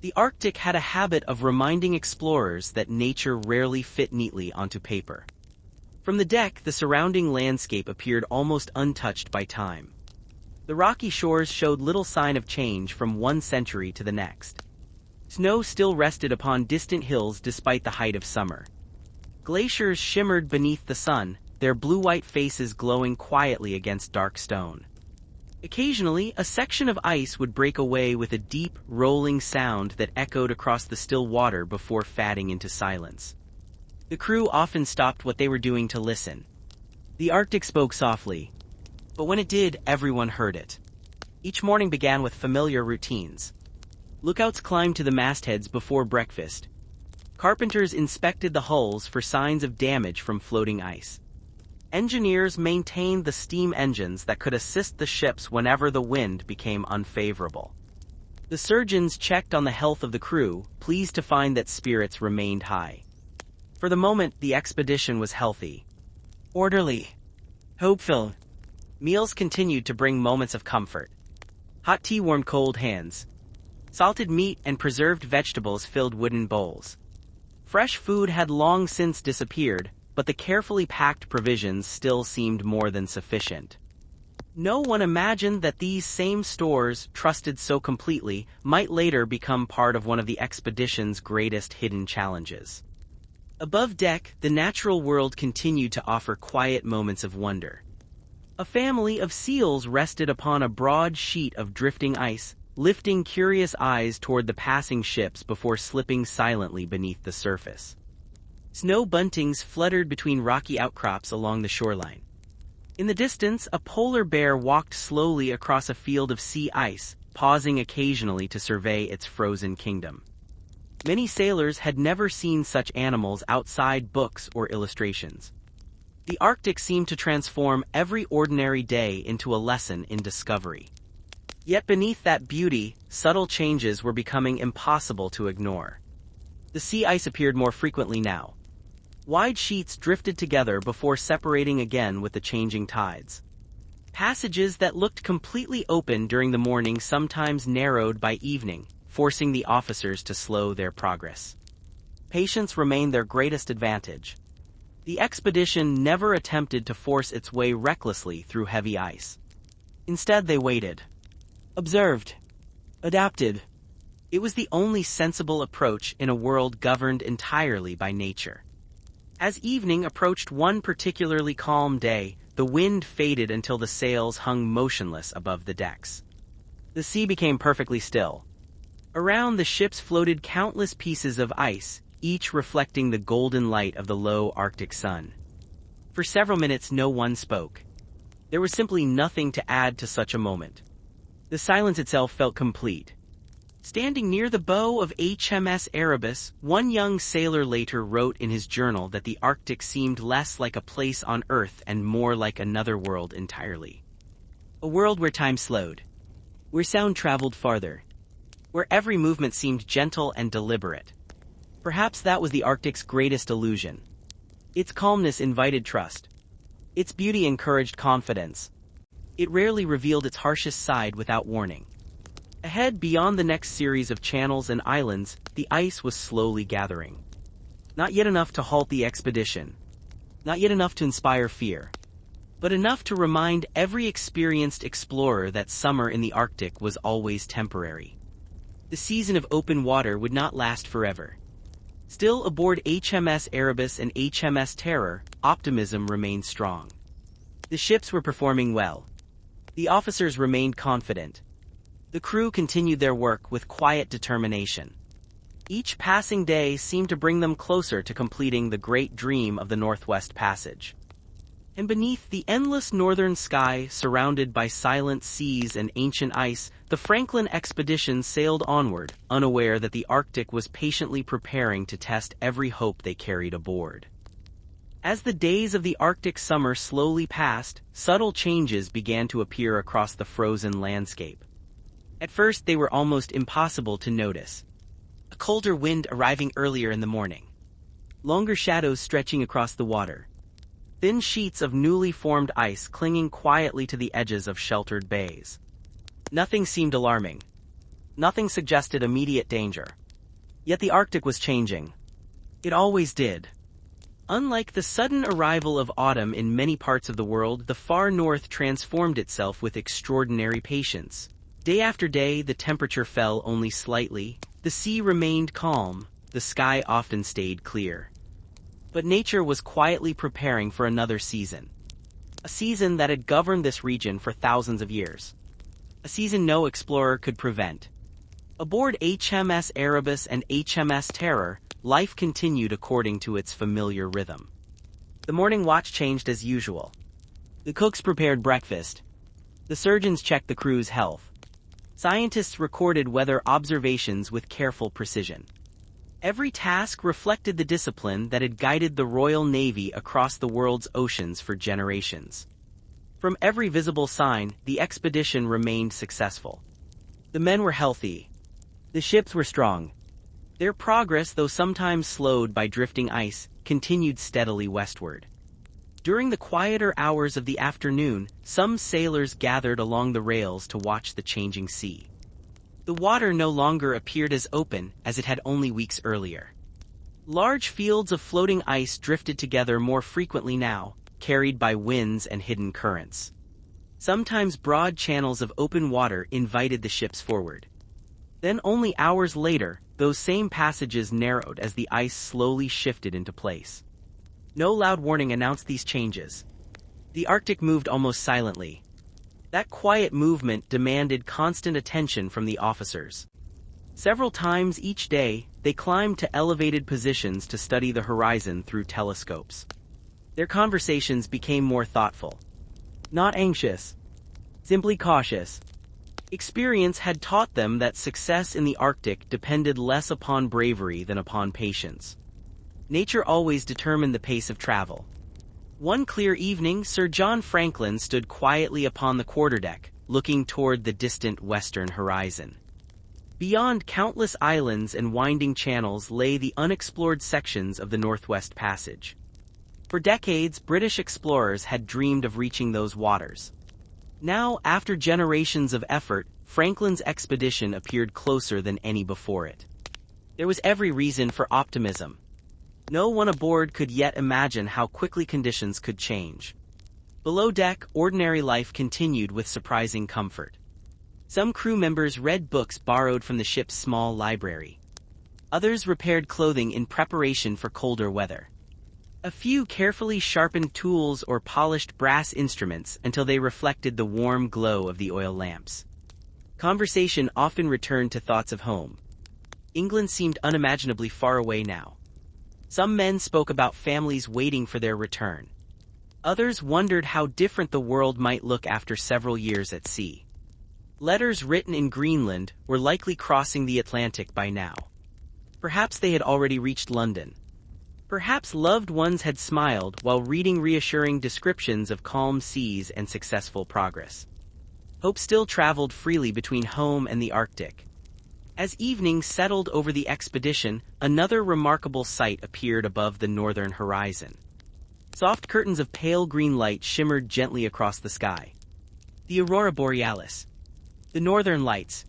The Arctic had a habit of reminding explorers that nature rarely fit neatly onto paper. From the deck, the surrounding landscape appeared almost untouched by time. The rocky shores showed little sign of change from one century to the next. Snow still rested upon distant hills despite the height of summer. Glaciers shimmered beneath the sun, their blue-white faces glowing quietly against dark stone. Occasionally, a section of ice would break away with a deep, rolling sound that echoed across the still water before fading into silence. The crew often stopped what they were doing to listen. The Arctic spoke softly, but when it did, everyone heard it. Each morning began with familiar routines. Lookouts climbed to the mastheads before breakfast. Carpenters inspected the hulls for signs of damage from floating ice. Engineers maintained the steam engines that could assist the ships whenever the wind became unfavorable. The surgeons checked on the health of the crew, pleased to find that spirits remained high. For the moment, the expedition was healthy. Orderly. Hopeful. Meals continued to bring moments of comfort. Hot tea warmed cold hands. Salted meat and preserved vegetables filled wooden bowls. Fresh food had long since disappeared, but the carefully packed provisions still seemed more than sufficient. No one imagined that these same stores, trusted so completely, might later become part of one of the expedition's greatest hidden challenges. Above deck, the natural world continued to offer quiet moments of wonder. A family of seals rested upon a broad sheet of drifting ice, lifting curious eyes toward the passing ships before slipping silently beneath the surface. Snow buntings fluttered between rocky outcrops along the shoreline. In the distance, a polar bear walked slowly across a field of sea ice, pausing occasionally to survey its frozen kingdom. Many sailors had never seen such animals outside books or illustrations. The Arctic seemed to transform every ordinary day into a lesson in discovery. Yet beneath that beauty, subtle changes were becoming impossible to ignore. The sea ice appeared more frequently now. Wide sheets drifted together before separating again with the changing tides. Passages that looked completely open during the morning sometimes narrowed by evening, forcing the officers to slow their progress. Patience remained their greatest advantage. The expedition never attempted to force its way recklessly through heavy ice. Instead, they waited, observed, adapted. It was the only sensible approach in a world governed entirely by nature. As evening approached one particularly calm day, the wind faded until the sails hung motionless above the decks. The sea became perfectly still. Around the ships floated countless pieces of ice, each reflecting the golden light of the low Arctic sun. For several minutes no one spoke. There was simply nothing to add to such a moment. The silence itself felt complete. Standing near the bow of HMS Erebus, one young sailor later wrote in his journal that the Arctic seemed less like a place on Earth and more like another world entirely. A world where time slowed, where sound traveled farther, where every movement seemed gentle and deliberate. Perhaps that was the Arctic's greatest illusion. Its calmness invited trust. Its beauty encouraged confidence. It rarely revealed its harshest side without warning. Ahead, beyond the next series of channels and islands, the ice was slowly gathering. Not yet enough to halt the expedition. Not yet enough to inspire fear. But enough to remind every experienced explorer that summer in the Arctic was always temporary. The season of open water would not last forever. Still, aboard HMS Erebus and HMS Terror, optimism remained strong. The ships were performing well. The officers remained confident. The crew continued their work with quiet determination. Each passing day seemed to bring them closer to completing the great dream of the Northwest Passage. And beneath the endless northern sky, surrounded by silent seas and ancient ice, the Franklin expedition sailed onward, unaware that the Arctic was patiently preparing to test every hope they carried aboard. As the days of the Arctic summer slowly passed, subtle changes began to appear across the frozen landscape. At first they were almost impossible to notice. A colder wind arriving earlier in the morning. Longer shadows stretching across the water. Thin sheets of newly formed ice clinging quietly to the edges of sheltered bays. Nothing seemed alarming. Nothing suggested immediate danger. Yet the Arctic was changing. It always did. Unlike the sudden arrival of autumn in many parts of the world, the far north transformed itself with extraordinary patience. Day after day, the temperature fell only slightly, the sea remained calm, the sky often stayed clear. But nature was quietly preparing for another season. A season that had governed this region for thousands of years. A season no explorer could prevent. Aboard HMS Erebus and HMS Terror, life continued according to its familiar rhythm. The morning watch changed as usual. The cooks prepared breakfast. The surgeons checked the crew's health. Scientists recorded weather observations with careful precision. Every task reflected the discipline that had guided the Royal Navy across the world's oceans for generations. From every visible sign, the expedition remained successful. The men were healthy. The ships were strong. Their progress, though sometimes slowed by drifting ice, continued steadily westward. During the quieter hours of the afternoon, some sailors gathered along the rails to watch the changing sea. The water no longer appeared as open as it had only weeks earlier. Large fields of floating ice drifted together more frequently now, carried by winds and hidden currents. Sometimes broad channels of open water invited the ships forward. Then only hours later, those same passages narrowed as the ice slowly shifted into place. No loud warning announced these changes. The Arctic moved almost silently. That quiet movement demanded constant attention from the officers. Several times each day, they climbed to elevated positions to study the horizon through telescopes. Their conversations became more thoughtful. Not anxious. Simply cautious. Experience had taught them that success in the Arctic depended less upon bravery than upon patience. Nature always determined the pace of travel. One clear evening, Sir John Franklin stood quietly upon the quarterdeck, looking toward the distant western horizon. Beyond countless islands and winding channels lay the unexplored sections of the Northwest Passage. For decades, British explorers had dreamed of reaching those waters. Now, after generations of effort, Franklin's expedition appeared closer than any before it. There was every reason for optimism. No one aboard could yet imagine how quickly conditions could change. Below deck, ordinary life continued with surprising comfort. Some crew members read books borrowed from the ship's small library. Others repaired clothing in preparation for colder weather. A few carefully sharpened tools or polished brass instruments until they reflected the warm glow of the oil lamps. Conversation often returned to thoughts of home. England seemed unimaginably far away now. Some men spoke about families waiting for their return. Others wondered how different the world might look after several years at sea. Letters written in Greenland were likely crossing the Atlantic by now. Perhaps they had already reached London. Perhaps loved ones had smiled while reading reassuring descriptions of calm seas and successful progress. Hope still traveled freely between home and the Arctic. As evening settled over the expedition, another remarkable sight appeared above the northern horizon. Soft curtains of pale green light shimmered gently across the sky. The aurora borealis. The northern lights.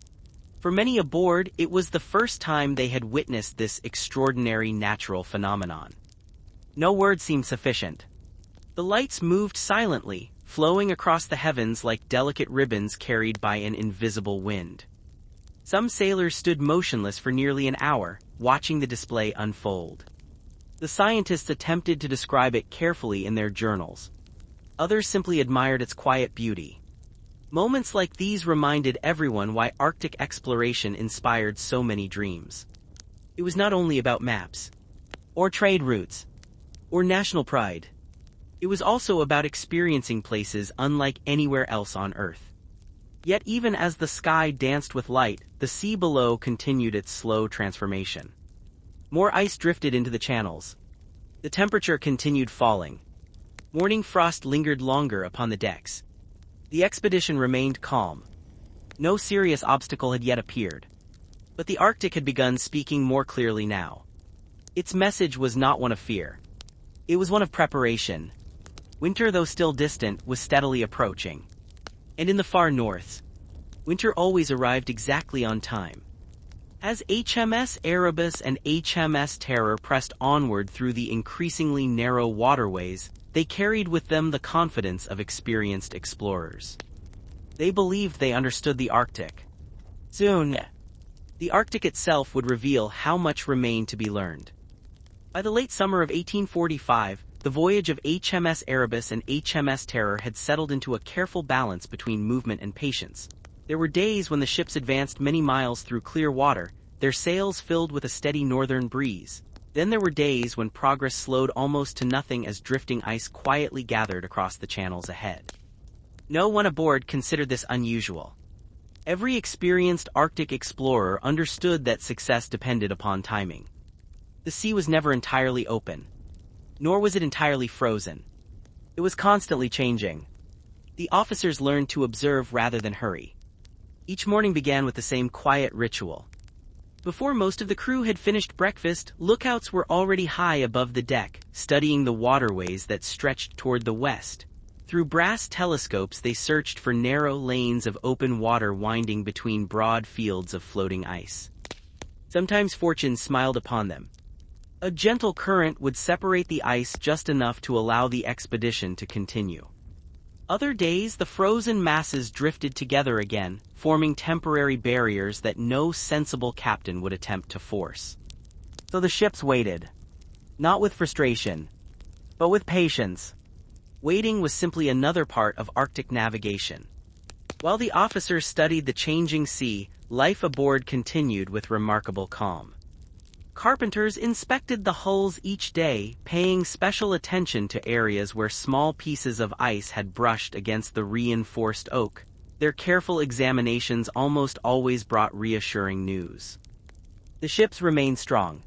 For many aboard, it was the first time they had witnessed this extraordinary natural phenomenon. No words seemed sufficient. The lights moved silently, flowing across the heavens like delicate ribbons carried by an invisible wind. Some sailors stood motionless for nearly an hour, watching the display unfold. The scientists attempted to describe it carefully in their journals. Others simply admired its quiet beauty. Moments like these reminded everyone why Arctic exploration inspired so many dreams. It was not only about maps, or trade routes, or national pride. It was also about experiencing places unlike anywhere else on Earth. Yet even as the sky danced with light, the sea below continued its slow transformation. More ice drifted into the channels. The temperature continued falling. Morning frost lingered longer upon the decks. The expedition remained calm. No serious obstacle had yet appeared. But the Arctic had begun speaking more clearly now. Its message was not one of fear. It was one of preparation. Winter, though still distant, was steadily approaching. And in the far north, winter always arrived exactly on time. As HMS Erebus and HMS Terror pressed onward through the increasingly narrow waterways, they carried with them the confidence of experienced explorers. They believed they understood the Arctic. Soon, the Arctic itself would reveal how much remained to be learned. By the late summer of 1845, the voyage of HMS Erebus and HMS Terror had settled into a careful balance between movement and patience. There were days when the ships advanced many miles through clear water, their sails filled with a steady northern breeze. Then there were days when progress slowed almost to nothing as drifting ice quietly gathered across the channels ahead. No one aboard considered this unusual. Every experienced Arctic explorer understood that success depended upon timing. The sea was never entirely open, nor was it entirely frozen. It was constantly changing. The officers learned to observe rather than hurry. Each morning began with the same quiet ritual. Before most of the crew had finished breakfast, lookouts were already high above the deck, studying the waterways that stretched toward the west. Through brass telescopes they searched for narrow lanes of open water winding between broad fields of floating ice. Sometimes fortune smiled upon them. A gentle current would separate the ice just enough to allow the expedition to continue. Other days the frozen masses drifted together again, forming temporary barriers that no sensible captain would attempt to force. So the ships waited. Not with frustration, but with patience. Waiting was simply another part of Arctic navigation. While the officers studied the changing sea, life aboard continued with remarkable calm. Carpenters inspected the hulls each day, paying special attention to areas where small pieces of ice had brushed against the reinforced oak. Their careful examinations almost always brought reassuring news. The ships remained strong.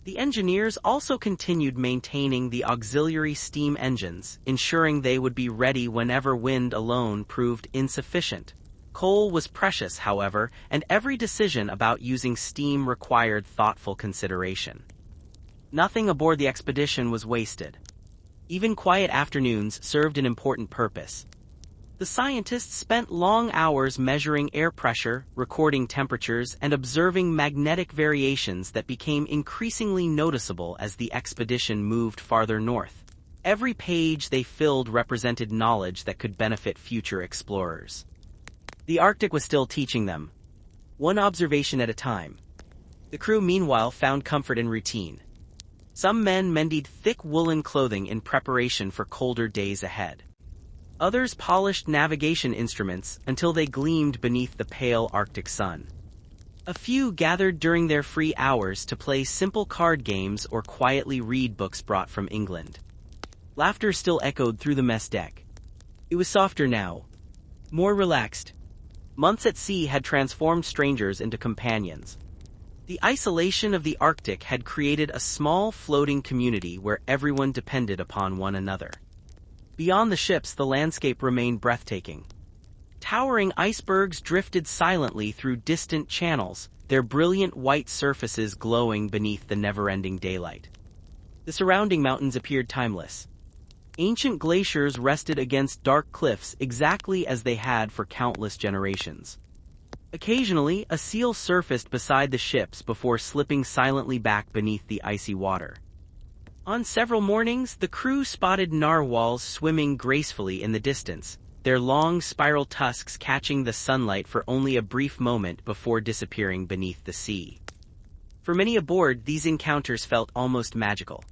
The engineers also continued maintaining the auxiliary steam engines, ensuring they would be ready whenever wind alone proved insufficient. Coal was precious, however, and every decision about using steam required thoughtful consideration. Nothing aboard the expedition was wasted. Even quiet afternoons served an important purpose. The scientists spent long hours measuring air pressure, recording temperatures, and observing magnetic variations that became increasingly noticeable as the expedition moved farther north. Every page they filled represented knowledge that could benefit future explorers. The Arctic was still teaching them, one observation at a time. The crew meanwhile found comfort in routine. Some men mended thick woolen clothing in preparation for colder days ahead. Others polished navigation instruments until they gleamed beneath the pale Arctic sun. A few gathered during their free hours to play simple card games or quietly read books brought from England. Laughter still echoed through the mess deck. It was softer now, more relaxed. Months at sea had transformed strangers into companions. The isolation of the Arctic had created a small floating community where everyone depended upon one another. Beyond the ships, the landscape remained breathtaking. Towering icebergs drifted silently through distant channels, their brilliant white surfaces glowing beneath the never-ending daylight. The surrounding mountains appeared timeless. Ancient glaciers rested against dark cliffs exactly as they had for countless generations. Occasionally, a seal surfaced beside the ships before slipping silently back beneath the icy water. On several mornings, the crew spotted narwhals swimming gracefully in the distance, their long spiral tusks catching the sunlight for only a brief moment before disappearing beneath the sea. For many aboard, these encounters felt almost magical.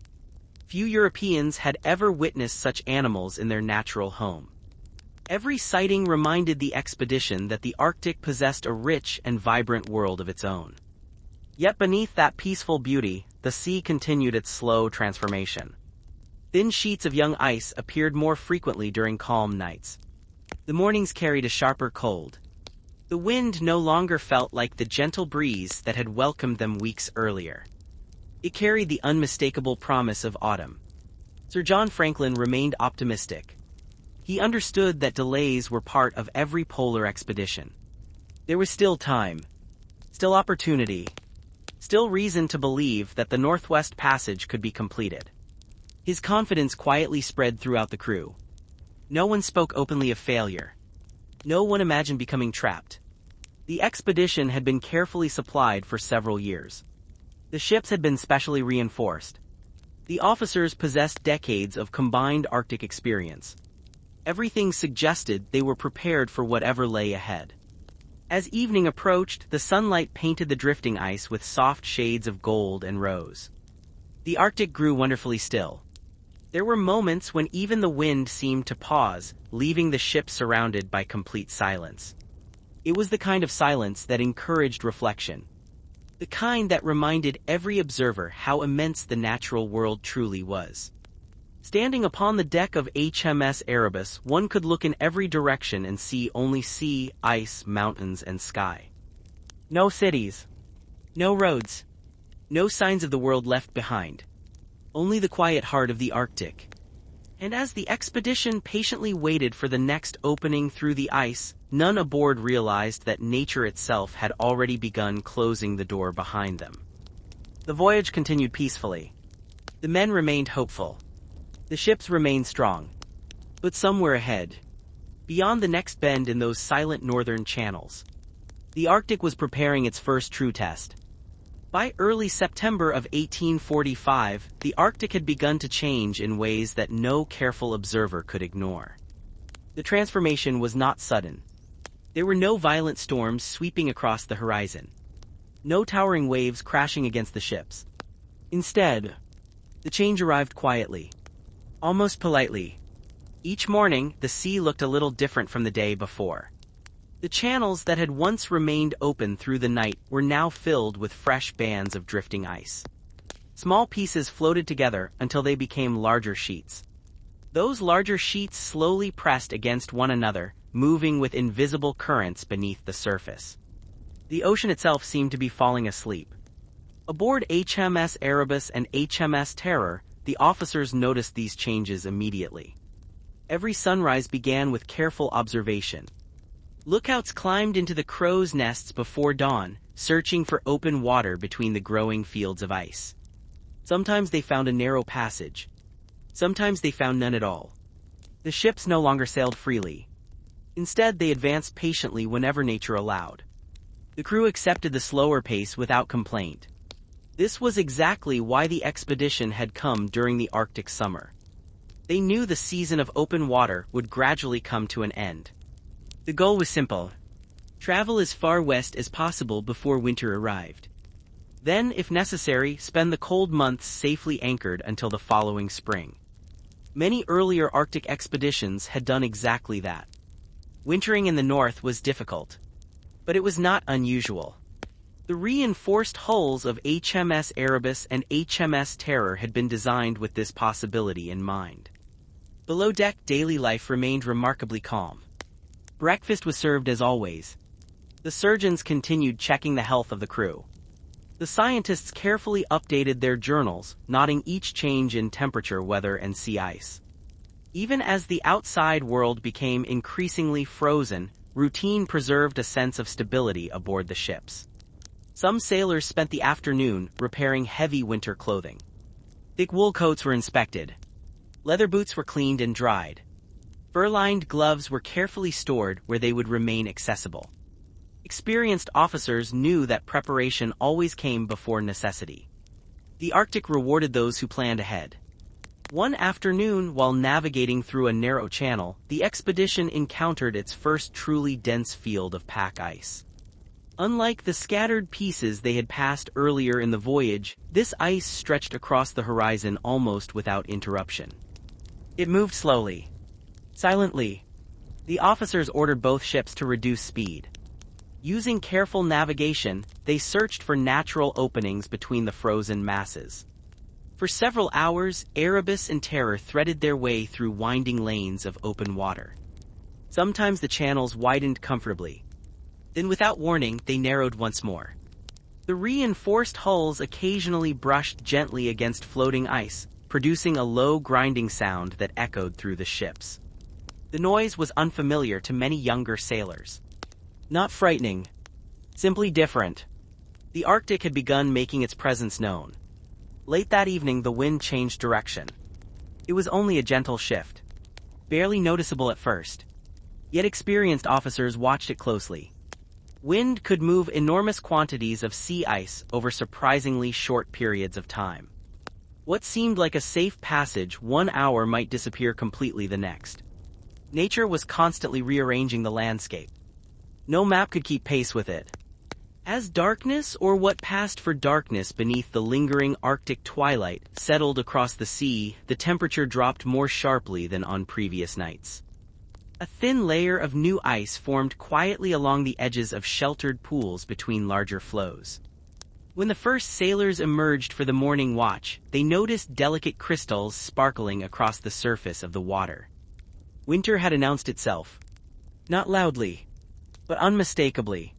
Few Europeans had ever witnessed such animals in their natural home. Every sighting reminded the expedition that the Arctic possessed a rich and vibrant world of its own. Yet beneath that peaceful beauty, the sea continued its slow transformation. Thin sheets of young ice appeared more frequently during calm nights. The mornings carried a sharper cold. The wind no longer felt like the gentle breeze that had welcomed them weeks earlier. It carried the unmistakable promise of autumn. Sir John Franklin remained optimistic. He understood that delays were part of every polar expedition. There was still time, still opportunity, still reason to believe that the Northwest Passage could be completed. His confidence quietly spread throughout the crew. No one spoke openly of failure. No one imagined becoming trapped. The expedition had been carefully supplied for several years. The ships had been specially reinforced. The officers possessed decades of combined Arctic experience. Everything suggested they were prepared for whatever lay ahead. As evening approached, the sunlight painted the drifting ice with soft shades of gold and rose. The Arctic grew wonderfully still. There were moments when even the wind seemed to pause, leaving the ship surrounded by complete silence. It was the kind of silence that encouraged reflection. The kind that reminded every observer how immense the natural world truly was. Standing upon the deck of HMS Erebus, one could look in every direction and see only sea, ice, mountains, and sky. No cities. No roads. No signs of the world left behind. Only the quiet heart of the Arctic. And as the expedition patiently waited for the next opening through the ice, none aboard realized that nature itself had already begun closing the door behind them. The voyage continued peacefully. The men remained hopeful. The ships remained strong. But somewhere ahead, beyond the next bend in those silent northern channels, the Arctic was preparing its first true test. By early September of 1845, the Arctic had begun to change in ways that no careful observer could ignore. The transformation was not sudden. There were no violent storms sweeping across the horizon. No towering waves crashing against the ships. Instead, the change arrived quietly, almost politely. Each morning, the sea looked a little different from the day before. The channels that had once remained open through the night were now filled with fresh bands of drifting ice. Small pieces floated together until they became larger sheets. Those larger sheets slowly pressed against one another, moving with invisible currents beneath the surface. The ocean itself seemed to be falling asleep. Aboard HMS Erebus and HMS Terror, the officers noticed these changes immediately. Every sunrise began with careful observation. Lookouts climbed into the crow's nests before dawn, searching for open water between the growing fields of ice. Sometimes they found a narrow passage. Sometimes they found none at all. The ships no longer sailed freely. Instead, they advanced patiently whenever nature allowed. The crew accepted the slower pace without complaint. This was exactly why the expedition had come during the Arctic summer. They knew the season of open water would gradually come to an end. The goal was simple: travel as far west as possible before winter arrived. Then, if necessary, spend the cold months safely anchored until the following spring. Many earlier Arctic expeditions had done exactly that. Wintering in the north was difficult, but it was not unusual. The reinforced hulls of HMS Erebus and HMS Terror had been designed with this possibility in mind. Below deck, daily life remained remarkably calm. Breakfast was served as always. The surgeons continued checking the health of the crew. The scientists carefully updated their journals, noting each change in temperature, weather, and sea ice. Even as the outside world became increasingly frozen, routine preserved a sense of stability aboard the ships. Some sailors spent the afternoon repairing heavy winter clothing. Thick wool coats were inspected. Leather boots were cleaned and dried. Fur-lined gloves were carefully stored where they would remain accessible. Experienced officers knew that preparation always came before necessity. The Arctic rewarded those who planned ahead. One afternoon, while navigating through a narrow channel, the expedition encountered its first truly dense field of pack ice. Unlike the scattered pieces they had passed earlier in the voyage, this ice stretched across the horizon almost without interruption. It moved slowly. Silently, the officers ordered both ships to reduce speed. Using careful navigation, they searched for natural openings between the frozen masses. For several hours, Erebus and Terror threaded their way through winding lanes of open water. Sometimes the channels widened comfortably. Then, without warning, they narrowed once more. The reinforced hulls occasionally brushed gently against floating ice, producing a low grinding sound that echoed through the ships. The noise was unfamiliar to many younger sailors. Not frightening, simply different. The Arctic had begun making its presence known. Late that evening, the wind changed direction. It was only a gentle shift, barely noticeable at first. Yet experienced officers watched it closely. Wind could move enormous quantities of sea ice over surprisingly short periods of time. What seemed like a safe passage 1 hour might disappear completely the next. Nature was constantly rearranging the landscape. No map could keep pace with it. As darkness, or what passed for darkness beneath the lingering Arctic twilight, settled across the sea, the temperature dropped more sharply than on previous nights. A thin layer of new ice formed quietly along the edges of sheltered pools between larger floes. When the first sailors emerged for the morning watch, they noticed delicate crystals sparkling across the surface of the water. Winter had announced itself. Not loudly, but unmistakably.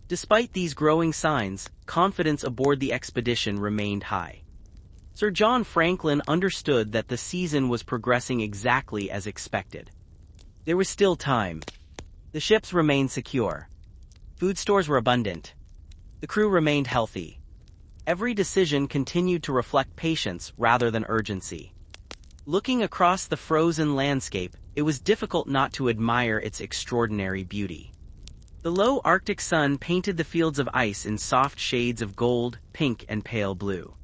Despite these growing signs, confidence aboard the expedition remained high. Sir John Franklin understood that the season was progressing exactly as expected. There was still time. The ships remained secure. Food stores were abundant. The crew remained healthy. Every decision continued to reflect patience rather than urgency. Looking across the frozen landscape, it was difficult not to admire its extraordinary beauty. The low Arctic sun painted the fields of ice in soft shades of gold, pink, and pale blue.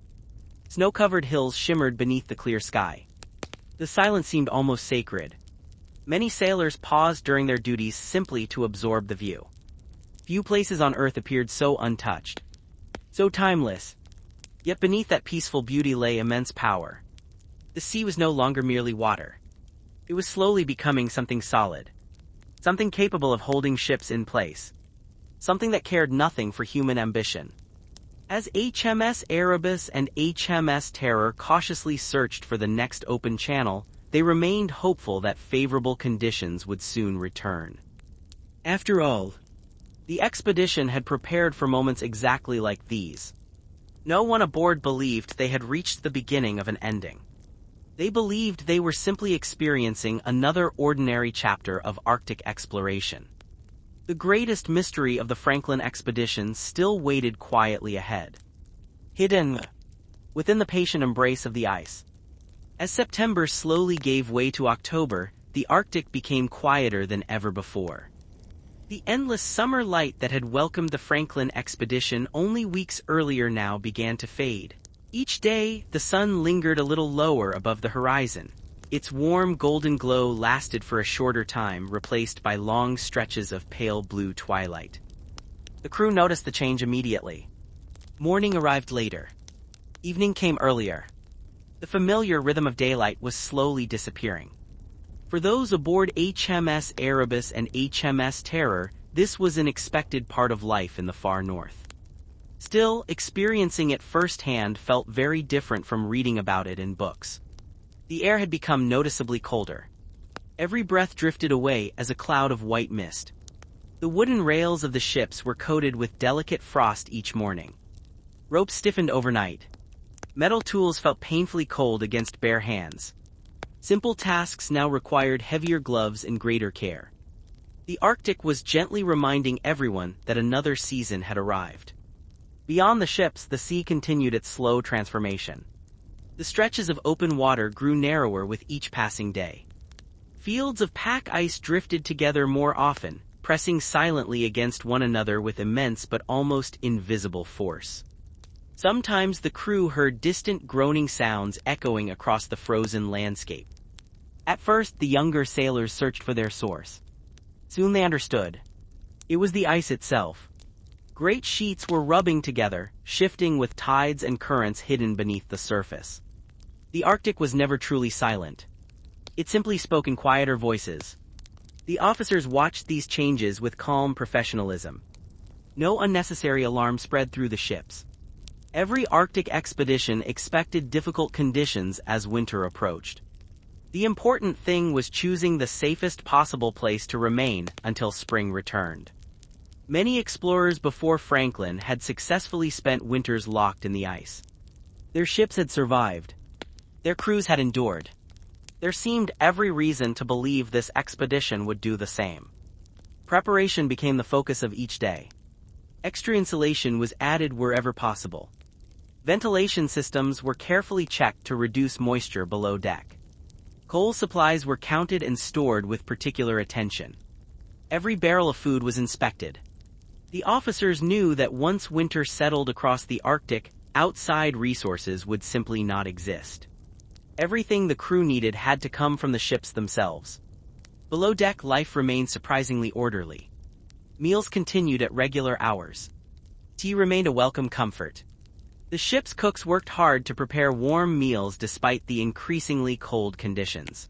Snow-covered hills shimmered beneath the clear sky. The silence seemed almost sacred. Many sailors paused during their duties simply to absorb the view. Few places on Earth appeared so untouched, so timeless. Yet beneath that peaceful beauty lay immense power. The sea was no longer merely water. It was slowly becoming something solid. Something capable of holding ships in place. Something that cared nothing for human ambition. As HMS Erebus and HMS Terror cautiously searched for the next open channel, they remained hopeful that favorable conditions would soon return. After all, the expedition had prepared for moments exactly like these. No one aboard believed they had reached the beginning of an ending. They believed they were simply experiencing another ordinary chapter of Arctic exploration. The greatest mystery of the Franklin expedition still waited quietly ahead. Hidden within the patient embrace of the ice. As September slowly gave way to October, the Arctic became quieter than ever before. The endless summer light that had welcomed the Franklin expedition only weeks earlier now began to fade. Each day, the sun lingered a little lower above the horizon. Its warm golden glow lasted for a shorter time, replaced by long stretches of pale blue twilight. The crew noticed the change immediately. Morning arrived later. Evening came earlier. The familiar rhythm of daylight was slowly disappearing. For those aboard HMS Erebus and HMS Terror, this was an expected part of life in the far north. Still, experiencing it firsthand felt very different from reading about it in books. The air had become noticeably colder. Every breath drifted away as a cloud of white mist. The wooden rails of the ships were coated with delicate frost each morning. Ropes stiffened overnight. Metal tools felt painfully cold against bare hands. Simple tasks now required heavier gloves and greater care. The Arctic was gently reminding everyone that another season had arrived. Beyond the ships, the sea continued its slow transformation. The stretches of open water grew narrower with each passing day. Fields of pack ice drifted together more often, pressing silently against one another with immense but almost invisible force. Sometimes the crew heard distant groaning sounds echoing across the frozen landscape. At first, the younger sailors searched for their source. Soon they understood. It was the ice itself. Great sheets were rubbing together, shifting with tides and currents hidden beneath the surface. The Arctic was never truly silent. It simply spoke in quieter voices. The officers watched these changes with calm professionalism. No unnecessary alarm spread through the ships. Every Arctic expedition expected difficult conditions as winter approached. The important thing was choosing the safest possible place to remain until spring returned. Many explorers before Franklin had successfully spent winters locked in the ice. Their ships had survived. Their crews had endured. There seemed every reason to believe this expedition would do the same. Preparation became the focus of each day. Extra insulation was added wherever possible. Ventilation systems were carefully checked to reduce moisture below deck. Coal supplies were counted and stored with particular attention. Every barrel of food was inspected. The officers knew that once winter settled across the Arctic, outside resources would simply not exist. Everything the crew needed had to come from the ships themselves. Below deck, life remained surprisingly orderly. Meals continued at regular hours. Tea remained a welcome comfort. The ship's cooks worked hard to prepare warm meals despite the increasingly cold conditions.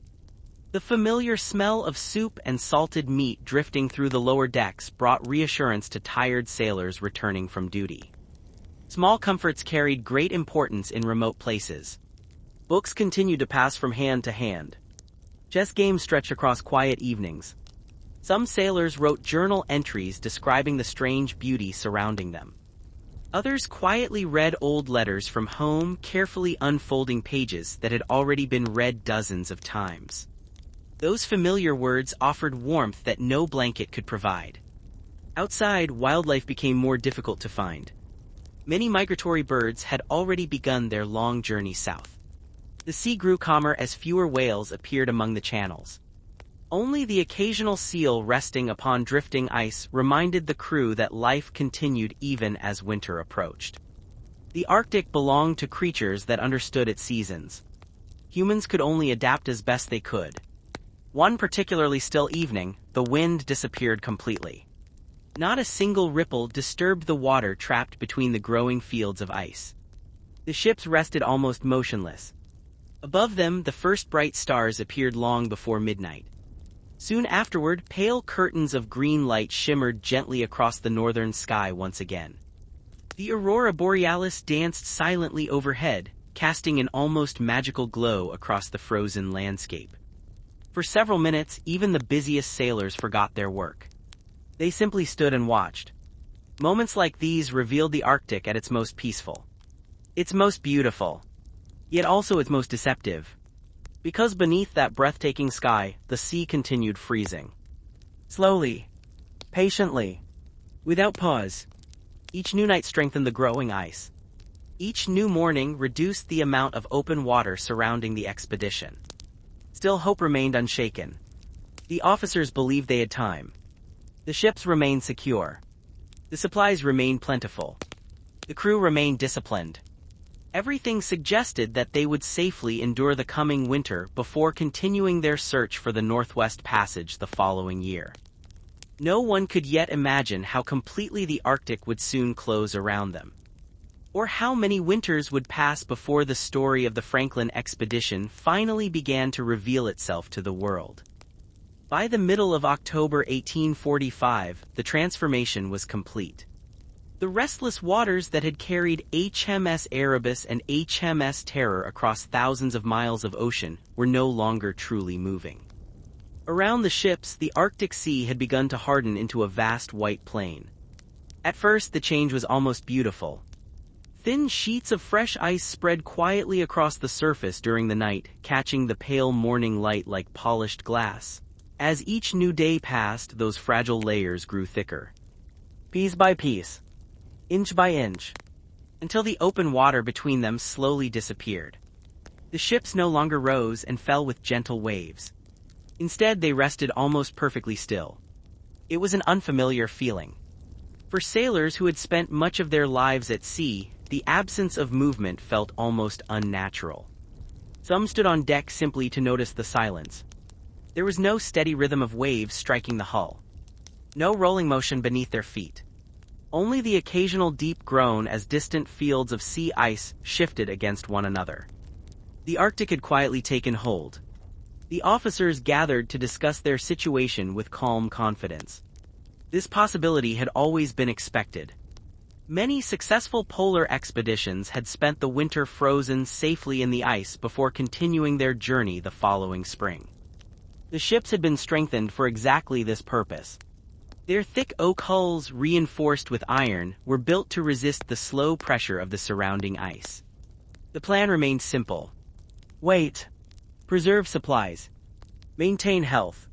The familiar smell of soup and salted meat drifting through the lower decks brought reassurance to tired sailors returning from duty. Small comforts carried great importance in remote places. Books continued to pass from hand to hand. Chess games stretched across quiet evenings. Some sailors wrote journal entries describing the strange beauty surrounding them. Others quietly read old letters from home, carefully unfolding pages that had already been read dozens of times. Those familiar words offered warmth that no blanket could provide. Outside, wildlife became more difficult to find. Many migratory birds had already begun their long journey south. The sea grew calmer as fewer whales appeared among the channels. Only the occasional seal resting upon drifting ice reminded the crew that life continued even as winter approached. The Arctic belonged to creatures that understood its seasons. Humans could only adapt as best they could. One particularly still evening, the wind disappeared completely. Not a single ripple disturbed the water trapped between the growing fields of ice. The ships rested almost motionless. Above them, the first bright stars appeared long before midnight. Soon afterward, pale curtains of green light shimmered gently across the northern sky once again. The aurora borealis danced silently overhead, casting an almost magical glow across the frozen landscape. For several minutes, even the busiest sailors forgot their work. They simply stood and watched. Moments like these revealed the Arctic at its most peaceful. Its most beautiful. Yet also its most deceptive. Because beneath that breathtaking sky, the sea continued freezing. Slowly, patiently, without pause, each new night strengthened the growing ice. Each new morning reduced the amount of open water surrounding the expedition. Still, hope remained unshaken. The officers believed they had time. The ships remained secure. The supplies remained plentiful. The crew remained disciplined. Everything suggested that they would safely endure the coming winter before continuing their search for the Northwest Passage the following year. No one could yet imagine how completely the Arctic would soon close around them, or how many winters would pass before the story of the Franklin expedition finally began to reveal itself to the world. By the middle of October 1845, the transformation was complete. The restless waters that had carried HMS Erebus and HMS Terror across thousands of miles of ocean were no longer truly moving. Around the ships, the Arctic Sea had begun to harden into a vast white plain. At first, the change was almost beautiful. Thin sheets of fresh ice spread quietly across the surface during the night, catching the pale morning light like polished glass. As each new day passed, those fragile layers grew thicker. Piece by piece, inch by inch, until the open water between them slowly disappeared. The ships no longer rose and fell with gentle waves. Instead, they rested almost perfectly still. It was an unfamiliar feeling. For sailors who had spent much of their lives at sea, the absence of movement felt almost unnatural. Some stood on deck simply to notice the silence. There was no steady rhythm of waves striking the hull. No rolling motion beneath their feet. Only the occasional deep groan as distant fields of sea ice shifted against one another. The Arctic had quietly taken hold. The officers gathered to discuss their situation with calm confidence. This possibility had always been expected. Many successful polar expeditions had spent the winter frozen safely in the ice before continuing their journey the following spring. The ships had been strengthened for exactly this purpose. Their thick oak hulls, reinforced with iron, were built to resist the slow pressure of the surrounding ice. The plan remained simple. Wait. Preserve supplies. Maintain health.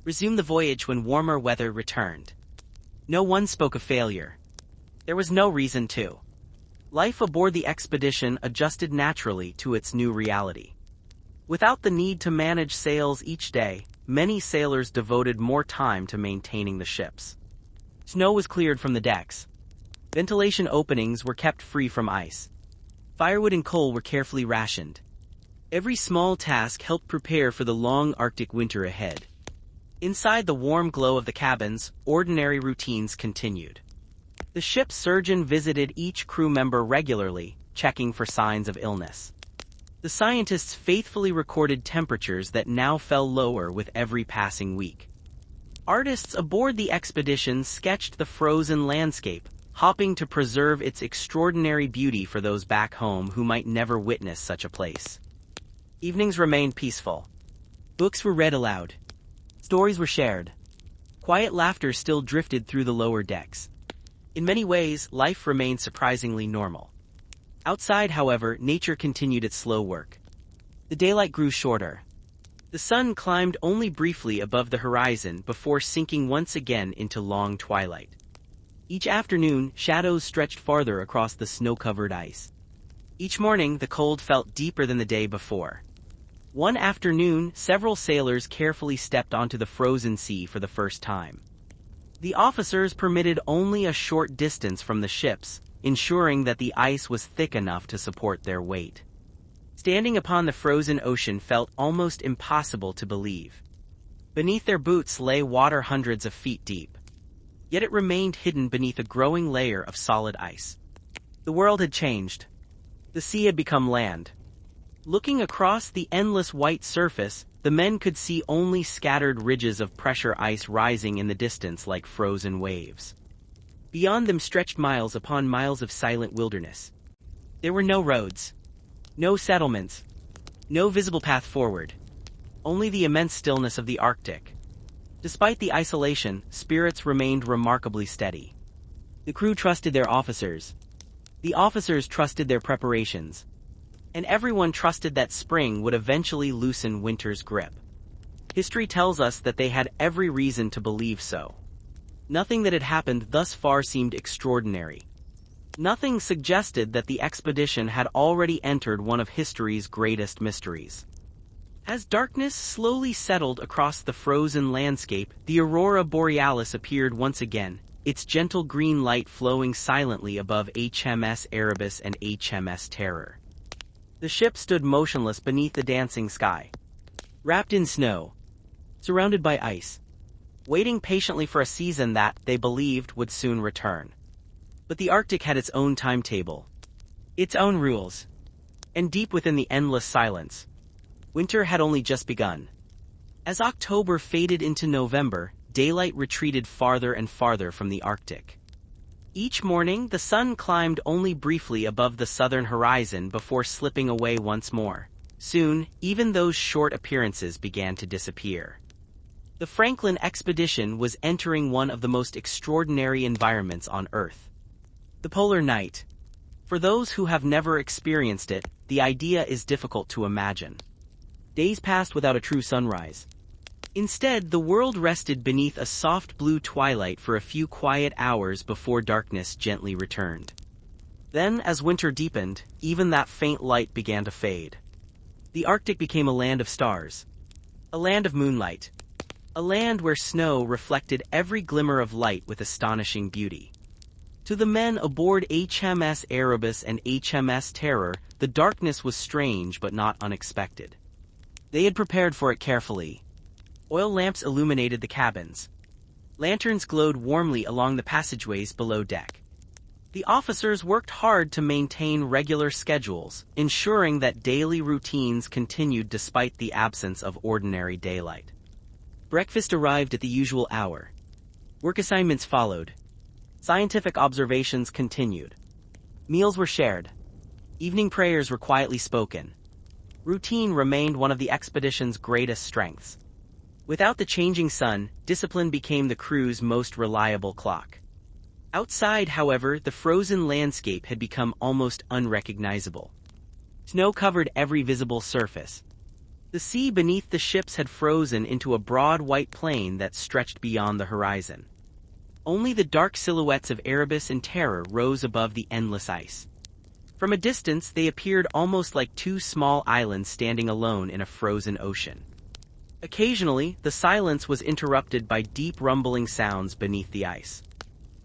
Resume the voyage when warmer weather returned. No one spoke of failure. There was no reason to. Life aboard the expedition adjusted naturally to its new reality. Without the need to manage sails each day, many sailors devoted more time to maintaining the ships. Snow was cleared from the decks. Ventilation openings were kept free from ice. Firewood and coal were carefully rationed. Every small task helped prepare for the long Arctic winter ahead. Inside the warm glow of the cabins, ordinary routines continued. The ship's surgeon visited each crew member regularly, checking for signs of illness. The scientists faithfully recorded temperatures that now fell lower with every passing week. Artists aboard the expedition sketched the frozen landscape, hoping to preserve its extraordinary beauty for those back home who might never witness such a place. Evenings remained peaceful. Books were read aloud. Stories were shared. Quiet laughter still drifted through the lower decks. In many ways, life remained surprisingly normal. Outside, however, nature continued its slow work. The daylight grew shorter. The sun climbed only briefly above the horizon before sinking once again into long twilight. Each afternoon, shadows stretched farther across the snow-covered ice. Each morning, the cold felt deeper than the day before. One afternoon, several sailors carefully stepped onto the frozen sea for the first time. The officers permitted only a short distance from the ships, ensuring that the ice was thick enough to support their weight. Standing upon the frozen ocean felt almost impossible to believe. Beneath their boots lay water hundreds of feet deep. Yet it remained hidden beneath a growing layer of solid ice. The world had changed. The sea had become land. Looking across the endless white surface, the men could see only scattered ridges of pressure ice rising in the distance like frozen waves. Beyond them stretched miles upon miles of silent wilderness. There were no roads, no settlements, no visible path forward. Only the immense stillness of the Arctic. Despite the isolation, spirits remained remarkably steady. The crew trusted their officers. The officers trusted their preparations. And everyone trusted that spring would eventually loosen winter's grip. History tells us that they had every reason to believe so. Nothing that had happened thus far seemed extraordinary. Nothing suggested that the expedition had already entered one of history's greatest mysteries. As darkness slowly settled across the frozen landscape, the aurora borealis appeared once again, its gentle green light flowing silently above HMS Erebus and HMS Terror. The ship stood motionless beneath the dancing sky, wrapped in snow, surrounded by ice, waiting patiently for a season that, they believed, would soon return. But the Arctic had its own timetable, its own rules, and deep within the endless silence, winter had only just begun. As October faded into November, daylight retreated farther and farther from the Arctic. Each morning, the sun climbed only briefly above the southern horizon before slipping away once more. Soon, even those short appearances began to disappear. The Franklin expedition was entering one of the most extraordinary environments on Earth. The polar night. For those who have never experienced it, the idea is difficult to imagine. Days passed without a true sunrise. Instead, the world rested beneath a soft blue twilight for a few quiet hours before darkness gently returned. Then, as winter deepened, even that faint light began to fade. The Arctic became a land of stars. A land of moonlight. A land where snow reflected every glimmer of light with astonishing beauty. To the men aboard HMS Erebus and HMS Terror, the darkness was strange but not unexpected. They had prepared for it carefully. Oil lamps illuminated the cabins. Lanterns glowed warmly along the passageways below deck. The officers worked hard to maintain regular schedules, ensuring that daily routines continued despite the absence of ordinary daylight. Breakfast arrived at the usual hour. Work assignments followed. Scientific observations continued. Meals were shared. Evening prayers were quietly spoken. Routine remained one of the expedition's greatest strengths. Without the changing sun, discipline became the crew's most reliable clock. Outside, however, the frozen landscape had become almost unrecognizable. Snow covered every visible surface. The sea beneath the ships had frozen into a broad white plain that stretched beyond the horizon. Only the dark silhouettes of Erebus and Terror rose above the endless ice. From a distance, they appeared almost like two small islands standing alone in a frozen ocean. Occasionally, the silence was interrupted by deep rumbling sounds beneath the ice.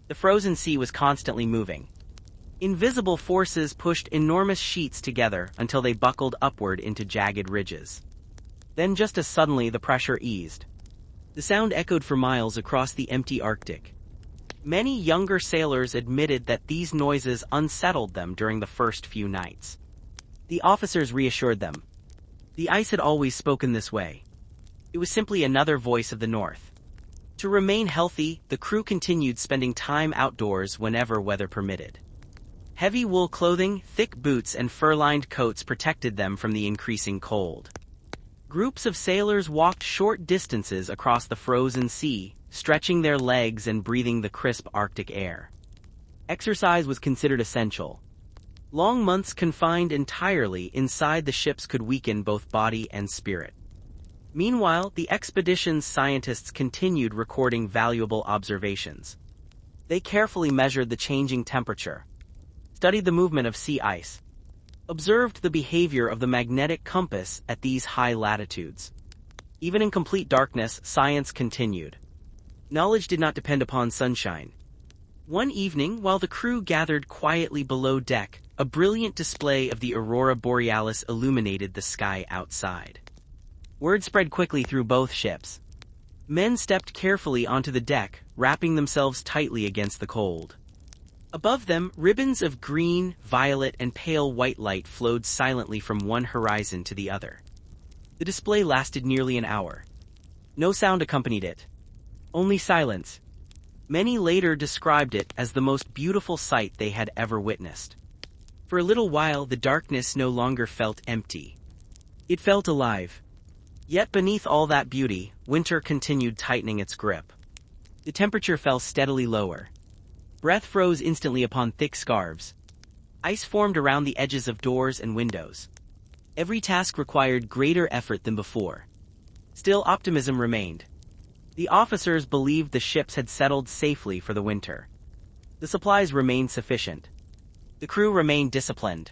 The frozen sea was constantly moving. Invisible forces pushed enormous sheets together until they buckled upward into jagged ridges. Then just as suddenly the pressure eased. The sound echoed for miles across the empty Arctic. Many younger sailors admitted that these noises unsettled them during the first few nights. The officers reassured them. The ice had always spoken this way. It was simply another voice of the North. To remain healthy, the crew continued spending time outdoors whenever weather permitted. Heavy wool clothing, thick boots, and fur-lined coats protected them from the increasing cold. Groups of sailors walked short distances across the frozen sea, stretching their legs and breathing the crisp Arctic air. Exercise was considered essential. Long months confined entirely inside the ships could weaken both body and spirit. Meanwhile, the expedition's scientists continued recording valuable observations. They carefully measured the changing temperature, studied the movement of sea ice, observed the behavior of the magnetic compass at these high latitudes. Even in complete darkness, science continued. Knowledge did not depend upon sunshine. One evening, while the crew gathered quietly below deck, a brilliant display of the aurora borealis illuminated the sky outside. Word spread quickly through both ships. Men stepped carefully onto the deck, wrapping themselves tightly against the cold. Above them, ribbons of green, violet, and pale white light flowed silently from one horizon to the other. The display lasted nearly an hour. No sound accompanied it. Only silence. Many later described it as the most beautiful sight they had ever witnessed. For a little while, the darkness no longer felt empty. It felt alive. Yet beneath all that beauty, winter continued tightening its grip. The temperature fell steadily lower. Breath froze instantly upon thick scarves. Ice formed around the edges of doors and windows. Every task required greater effort than before. Still, optimism remained. The officers believed the ships had settled safely for the winter. The supplies remained sufficient. The crew remained disciplined.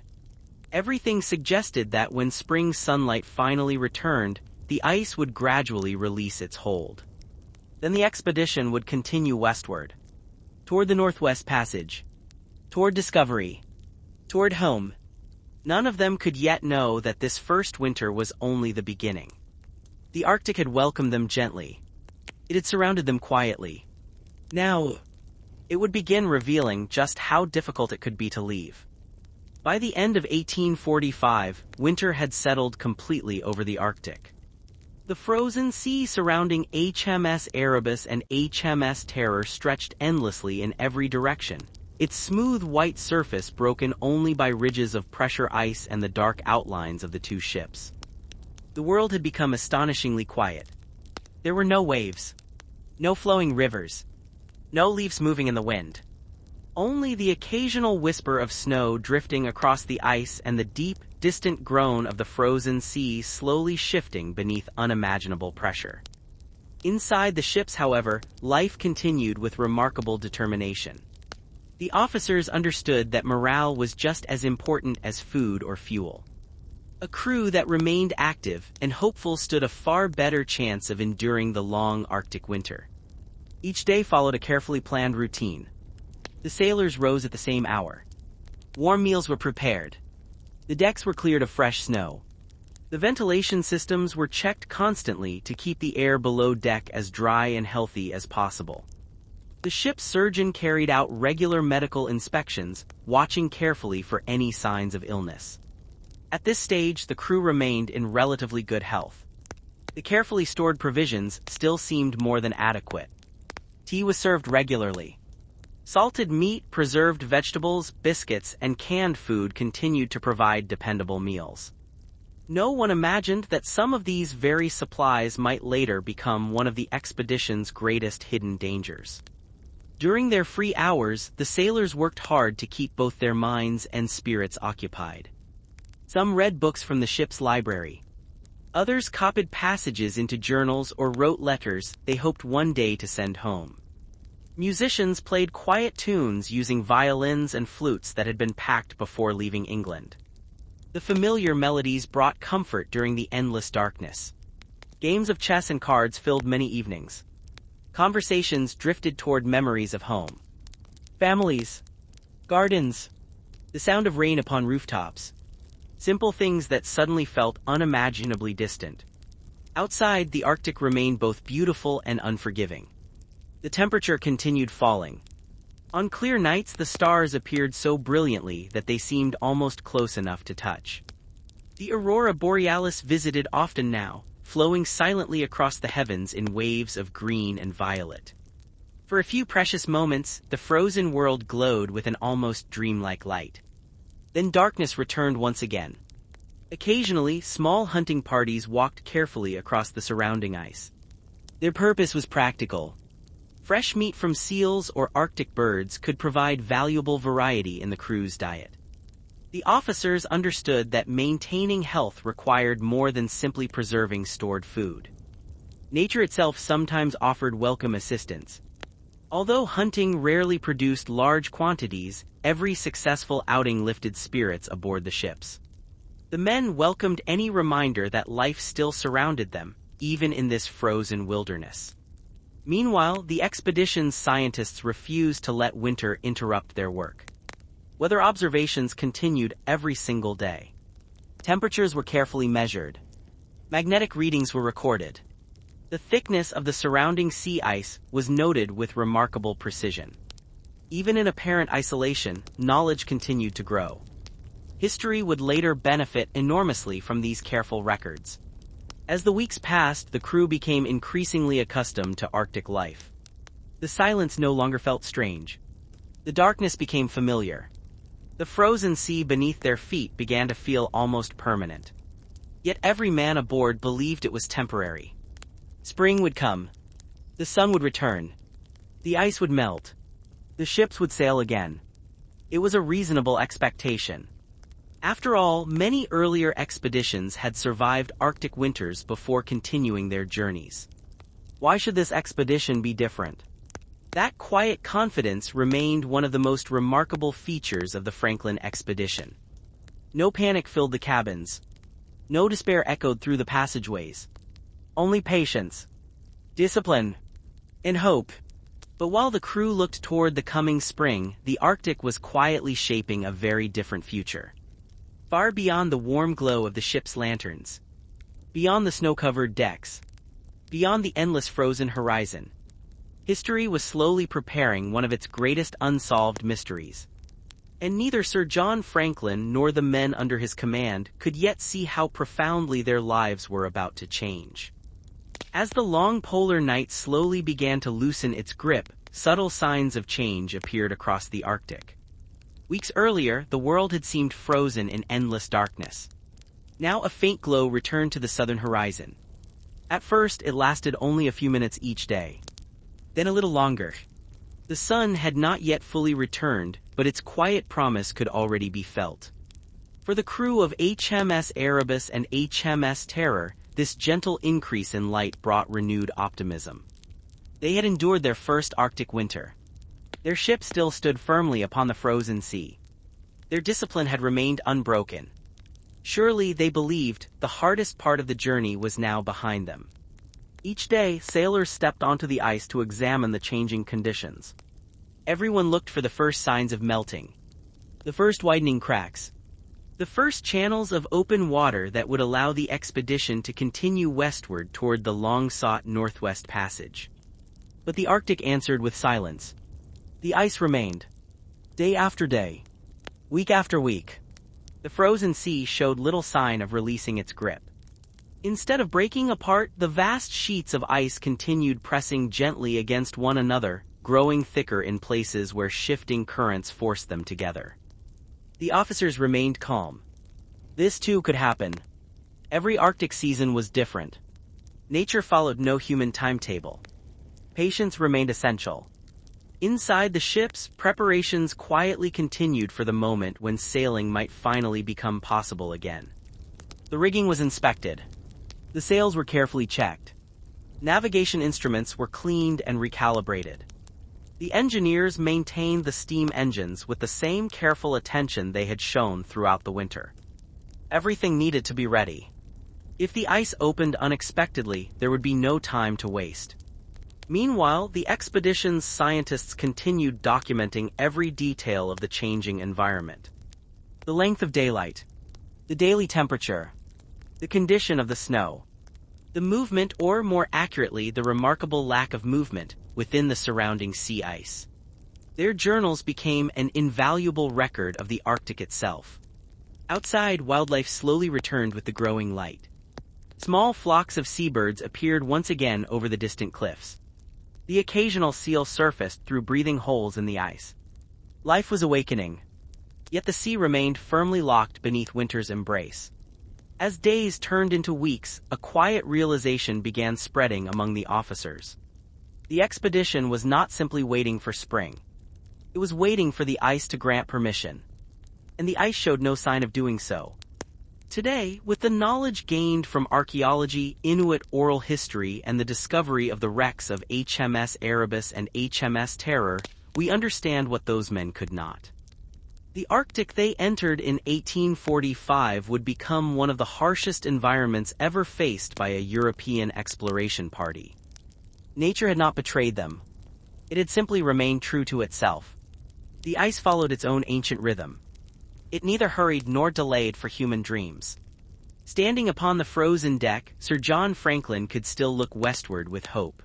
Everything suggested that when spring sunlight finally returned, the ice would gradually release its hold. Then the expedition would continue westward, toward the Northwest Passage, toward discovery, toward home. None of them could yet know that this first winter was only the beginning. The Arctic had welcomed them gently. It had surrounded them quietly. Now, it would begin revealing just how difficult it could be to leave. By the end of 1845, winter had settled completely over the Arctic. The frozen sea surrounding HMS Erebus and HMS Terror stretched endlessly in every direction, its smooth white surface broken only by ridges of pressure ice and the dark outlines of the two ships. The world had become astonishingly quiet. There were no waves, no flowing rivers, no leaves moving in the wind. Only the occasional whisper of snow drifting across the ice and the deep, distant groan of the frozen sea slowly shifting beneath unimaginable pressure. Inside the ships, however, life continued with remarkable determination. The officers understood that morale was just as important as food or fuel. A crew that remained active and hopeful stood a far better chance of enduring the long Arctic winter. Each day followed a carefully planned routine. The sailors rose at the same hour. Warm meals were prepared. The decks were cleared of fresh snow. The ventilation systems were checked constantly to keep the air below deck as dry and healthy as possible. The ship's surgeon carried out regular medical inspections, watching carefully for any signs of illness. At this stage, the crew remained in relatively good health. The carefully stored provisions still seemed more than adequate. Tea was served regularly. Salted meat, preserved vegetables, biscuits, and canned food continued to provide dependable meals. No one imagined that some of these very supplies might later become one of the expedition's greatest hidden dangers. During their free hours, the sailors worked hard to keep both their minds and spirits occupied. Some read books from the ship's library. Others copied passages into journals or wrote letters they hoped one day to send home. Musicians played quiet tunes using violins and flutes that had been packed before leaving England. The familiar melodies brought comfort during the endless darkness. Games of chess and cards filled many evenings. Conversations drifted toward memories of home. Families. Gardens. The sound of rain upon rooftops. Simple things that suddenly felt unimaginably distant. Outside, the Arctic remained both beautiful and unforgiving. The temperature continued falling. On clear nights, the stars appeared so brilliantly that they seemed almost close enough to touch. The aurora borealis visited often now, flowing silently across the heavens in waves of green and violet. For a few precious moments, the frozen world glowed with an almost dreamlike light. Then darkness returned once again. Occasionally, small hunting parties walked carefully across the surrounding ice. Their purpose was practical. Fresh meat from seals or Arctic birds could provide valuable variety in the crew's diet. The officers understood that maintaining health required more than simply preserving stored food. Nature itself sometimes offered welcome assistance. Although hunting rarely produced large quantities, every successful outing lifted spirits aboard the ships. The men welcomed any reminder that life still surrounded them, even in this frozen wilderness. Meanwhile, the expedition's scientists refused to let winter interrupt their work. Weather observations continued every single day. Temperatures were carefully measured. Magnetic readings were recorded. The thickness of the surrounding sea ice was noted with remarkable precision. Even in apparent isolation, knowledge continued to grow. History would later benefit enormously from these careful records. As the weeks passed, the crew became increasingly accustomed to Arctic life. The silence no longer felt strange. The darkness became familiar. The frozen sea beneath their feet began to feel almost permanent. Yet every man aboard believed it was temporary. Spring would come. The sun would return. The ice would melt. The ships would sail again. It was a reasonable expectation. After all, many earlier expeditions had survived Arctic winters before continuing their journeys. Why should this expedition be different? That quiet confidence remained one of the most remarkable features of the Franklin expedition. No panic filled the cabins. No despair echoed through the passageways. Only patience, discipline, and hope. But while the crew looked toward the coming spring, the Arctic was quietly shaping a very different future. Far beyond the warm glow of the ship's lanterns, beyond the snow-covered decks, beyond the endless frozen horizon, history was slowly preparing one of its greatest unsolved mysteries. And neither Sir John Franklin nor the men under his command could yet see how profoundly their lives were about to change. As the long polar night slowly began to loosen its grip, subtle signs of change appeared across the Arctic. Weeks earlier, the world had seemed frozen in endless darkness. Now a faint glow returned to the southern horizon. At first, it lasted only a few minutes each day. Then a little longer. The sun had not yet fully returned, but its quiet promise could already be felt. For the crew of HMS Erebus and HMS Terror, this gentle increase in light brought renewed optimism. They had endured their first Arctic winter. Their ship still stood firmly upon the frozen sea. Their discipline had remained unbroken. Surely, they believed, the hardest part of the journey was now behind them. Each day, sailors stepped onto the ice to examine the changing conditions. Everyone looked for the first signs of melting, the first widening cracks, the first channels of open water that would allow the expedition to continue westward toward the long-sought Northwest Passage. But the Arctic answered with silence. The ice remained. Day after day, week after week. The frozen sea showed little sign of releasing its grip. Instead of breaking apart, the vast sheets of ice continued pressing gently against one another, growing thicker in places where shifting currents forced them together. The officers remained calm. This too could happen. Every Arctic season was different. Nature followed no human timetable. Patience remained essential. Inside the ships, preparations quietly continued for the moment when sailing might finally become possible again. The rigging was inspected. The sails were carefully checked. Navigation instruments were cleaned and recalibrated. The engineers maintained the steam engines with the same careful attention they had shown throughout the winter. Everything needed to be ready. If the ice opened unexpectedly, there would be no time to waste. Meanwhile, the expedition's scientists continued documenting every detail of the changing environment. The length of daylight, the daily temperature, the condition of the snow, the movement, or more accurately, the remarkable lack of movement, within the surrounding sea ice. Their journals became an invaluable record of the Arctic itself. Outside, wildlife slowly returned with the growing light. Small flocks of seabirds appeared once again over the distant cliffs. The occasional seal surfaced through breathing holes in the ice. Life was awakening. Yet the sea remained firmly locked beneath winter's embrace. As days turned into weeks, a quiet realization began spreading among the officers. The expedition was not simply waiting for spring. It was waiting for the ice to grant permission. And the ice showed no sign of doing so. Today, with the knowledge gained from archaeology, Inuit oral history, and the discovery of the wrecks of HMS Erebus and HMS Terror, we understand what those men could not. The Arctic they entered in 1845 would become one of the harshest environments ever faced by a European exploration party. Nature had not betrayed them. It had simply remained true to itself. The ice followed its own ancient rhythm. It neither hurried nor delayed for human dreams. Standing upon the frozen deck, Sir John Franklin could still look westward with hope.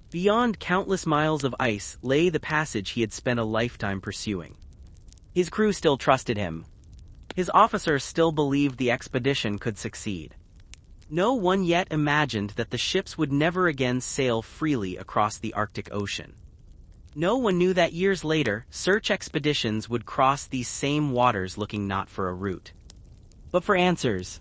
Beyond countless miles of ice lay the passage he had spent a lifetime pursuing. His crew still trusted him. His officers still believed the expedition could succeed. No one yet imagined that the ships would never again sail freely across the Arctic Ocean. No one knew that years later, search expeditions would cross these same waters looking not for a route, but for answers.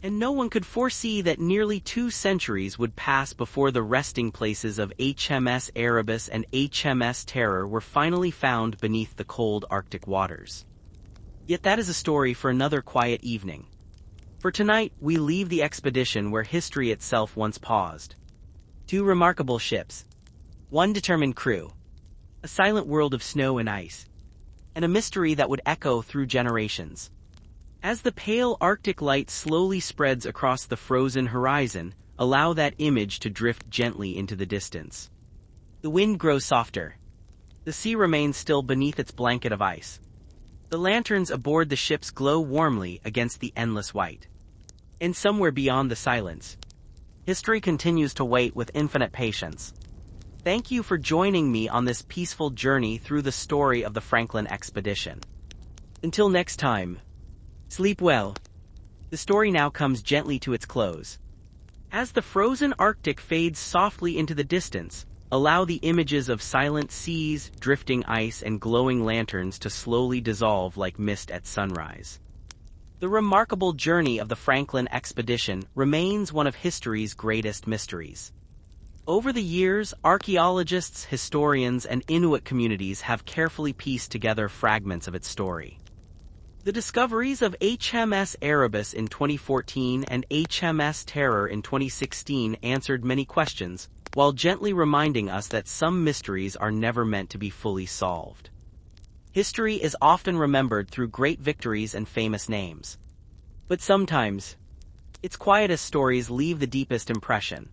And no one could foresee that nearly 2 centuries would pass before the resting places of HMS Erebus and HMS Terror were finally found beneath the cold Arctic waters. Yet that is a story for another quiet evening. For tonight, we leave the expedition where history itself once paused. 2 remarkable ships, 1 determined crew, a silent world of snow and ice, and a mystery that would echo through generations. As the pale Arctic light slowly spreads across the frozen horizon, allow that image to drift gently into the distance. The wind grows softer. The sea remains still beneath its blanket of ice. The lanterns aboard the ships glow warmly against the endless white. And somewhere beyond the silence, history continues to wait with infinite patience. Thank you for joining me on this peaceful journey through the story of the Franklin expedition. Until next time, sleep well. The story now comes gently to its close. As the frozen Arctic fades softly into the distance, allow the images of silent seas, drifting ice, and glowing lanterns to slowly dissolve like mist at sunrise. The remarkable journey of the Franklin expedition remains one of history's greatest mysteries. Over the years, archaeologists, historians, and Inuit communities have carefully pieced together fragments of its story. The discoveries of HMS Erebus in 2014 and HMS Terror in 2016 answered many questions, while gently reminding us that some mysteries are never meant to be fully solved. History is often remembered through great victories and famous names. But sometimes, its quietest stories leave the deepest impression.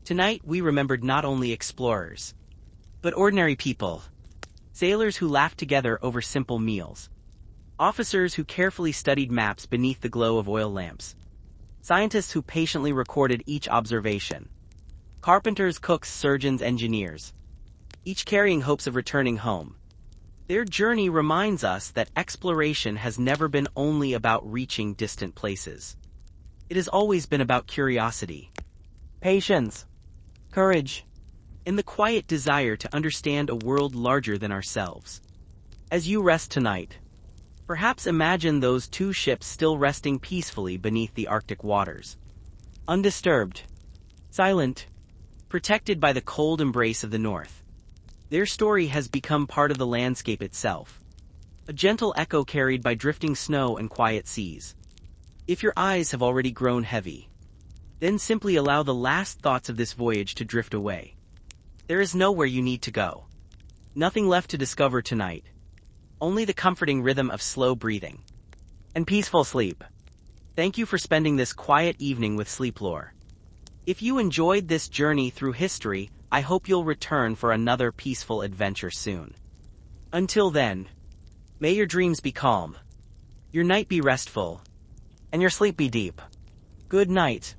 Tonight, we remembered not only explorers, but ordinary people. Sailors who laughed together over simple meals. Officers who carefully studied maps beneath the glow of oil lamps. Scientists who patiently recorded each observation. Carpenters, cooks, surgeons, engineers. Each carrying hopes of returning home. Their journey reminds us that exploration has never been only about reaching distant places. It has always been about curiosity, patience, courage, and the quiet desire to understand a world larger than ourselves. As you rest tonight, Perhaps imagine those two ships still resting peacefully beneath the Arctic waters. Undisturbed, silent, protected by the cold embrace of the North. Their story has become part of the landscape itself, a gentle echo carried by drifting snow and quiet seas. If your eyes have already grown heavy, then simply allow the last thoughts of this voyage to drift away. There is nowhere you need to go. Nothing left to discover tonight. Only the comforting rhythm of slow breathing and peaceful sleep. Thank you for spending this quiet evening with Sleep Lore. If you enjoyed this journey through history, I hope you'll return for another peaceful adventure soon. Until then, may your dreams be calm, your night be restful, and your sleep be deep. Good night.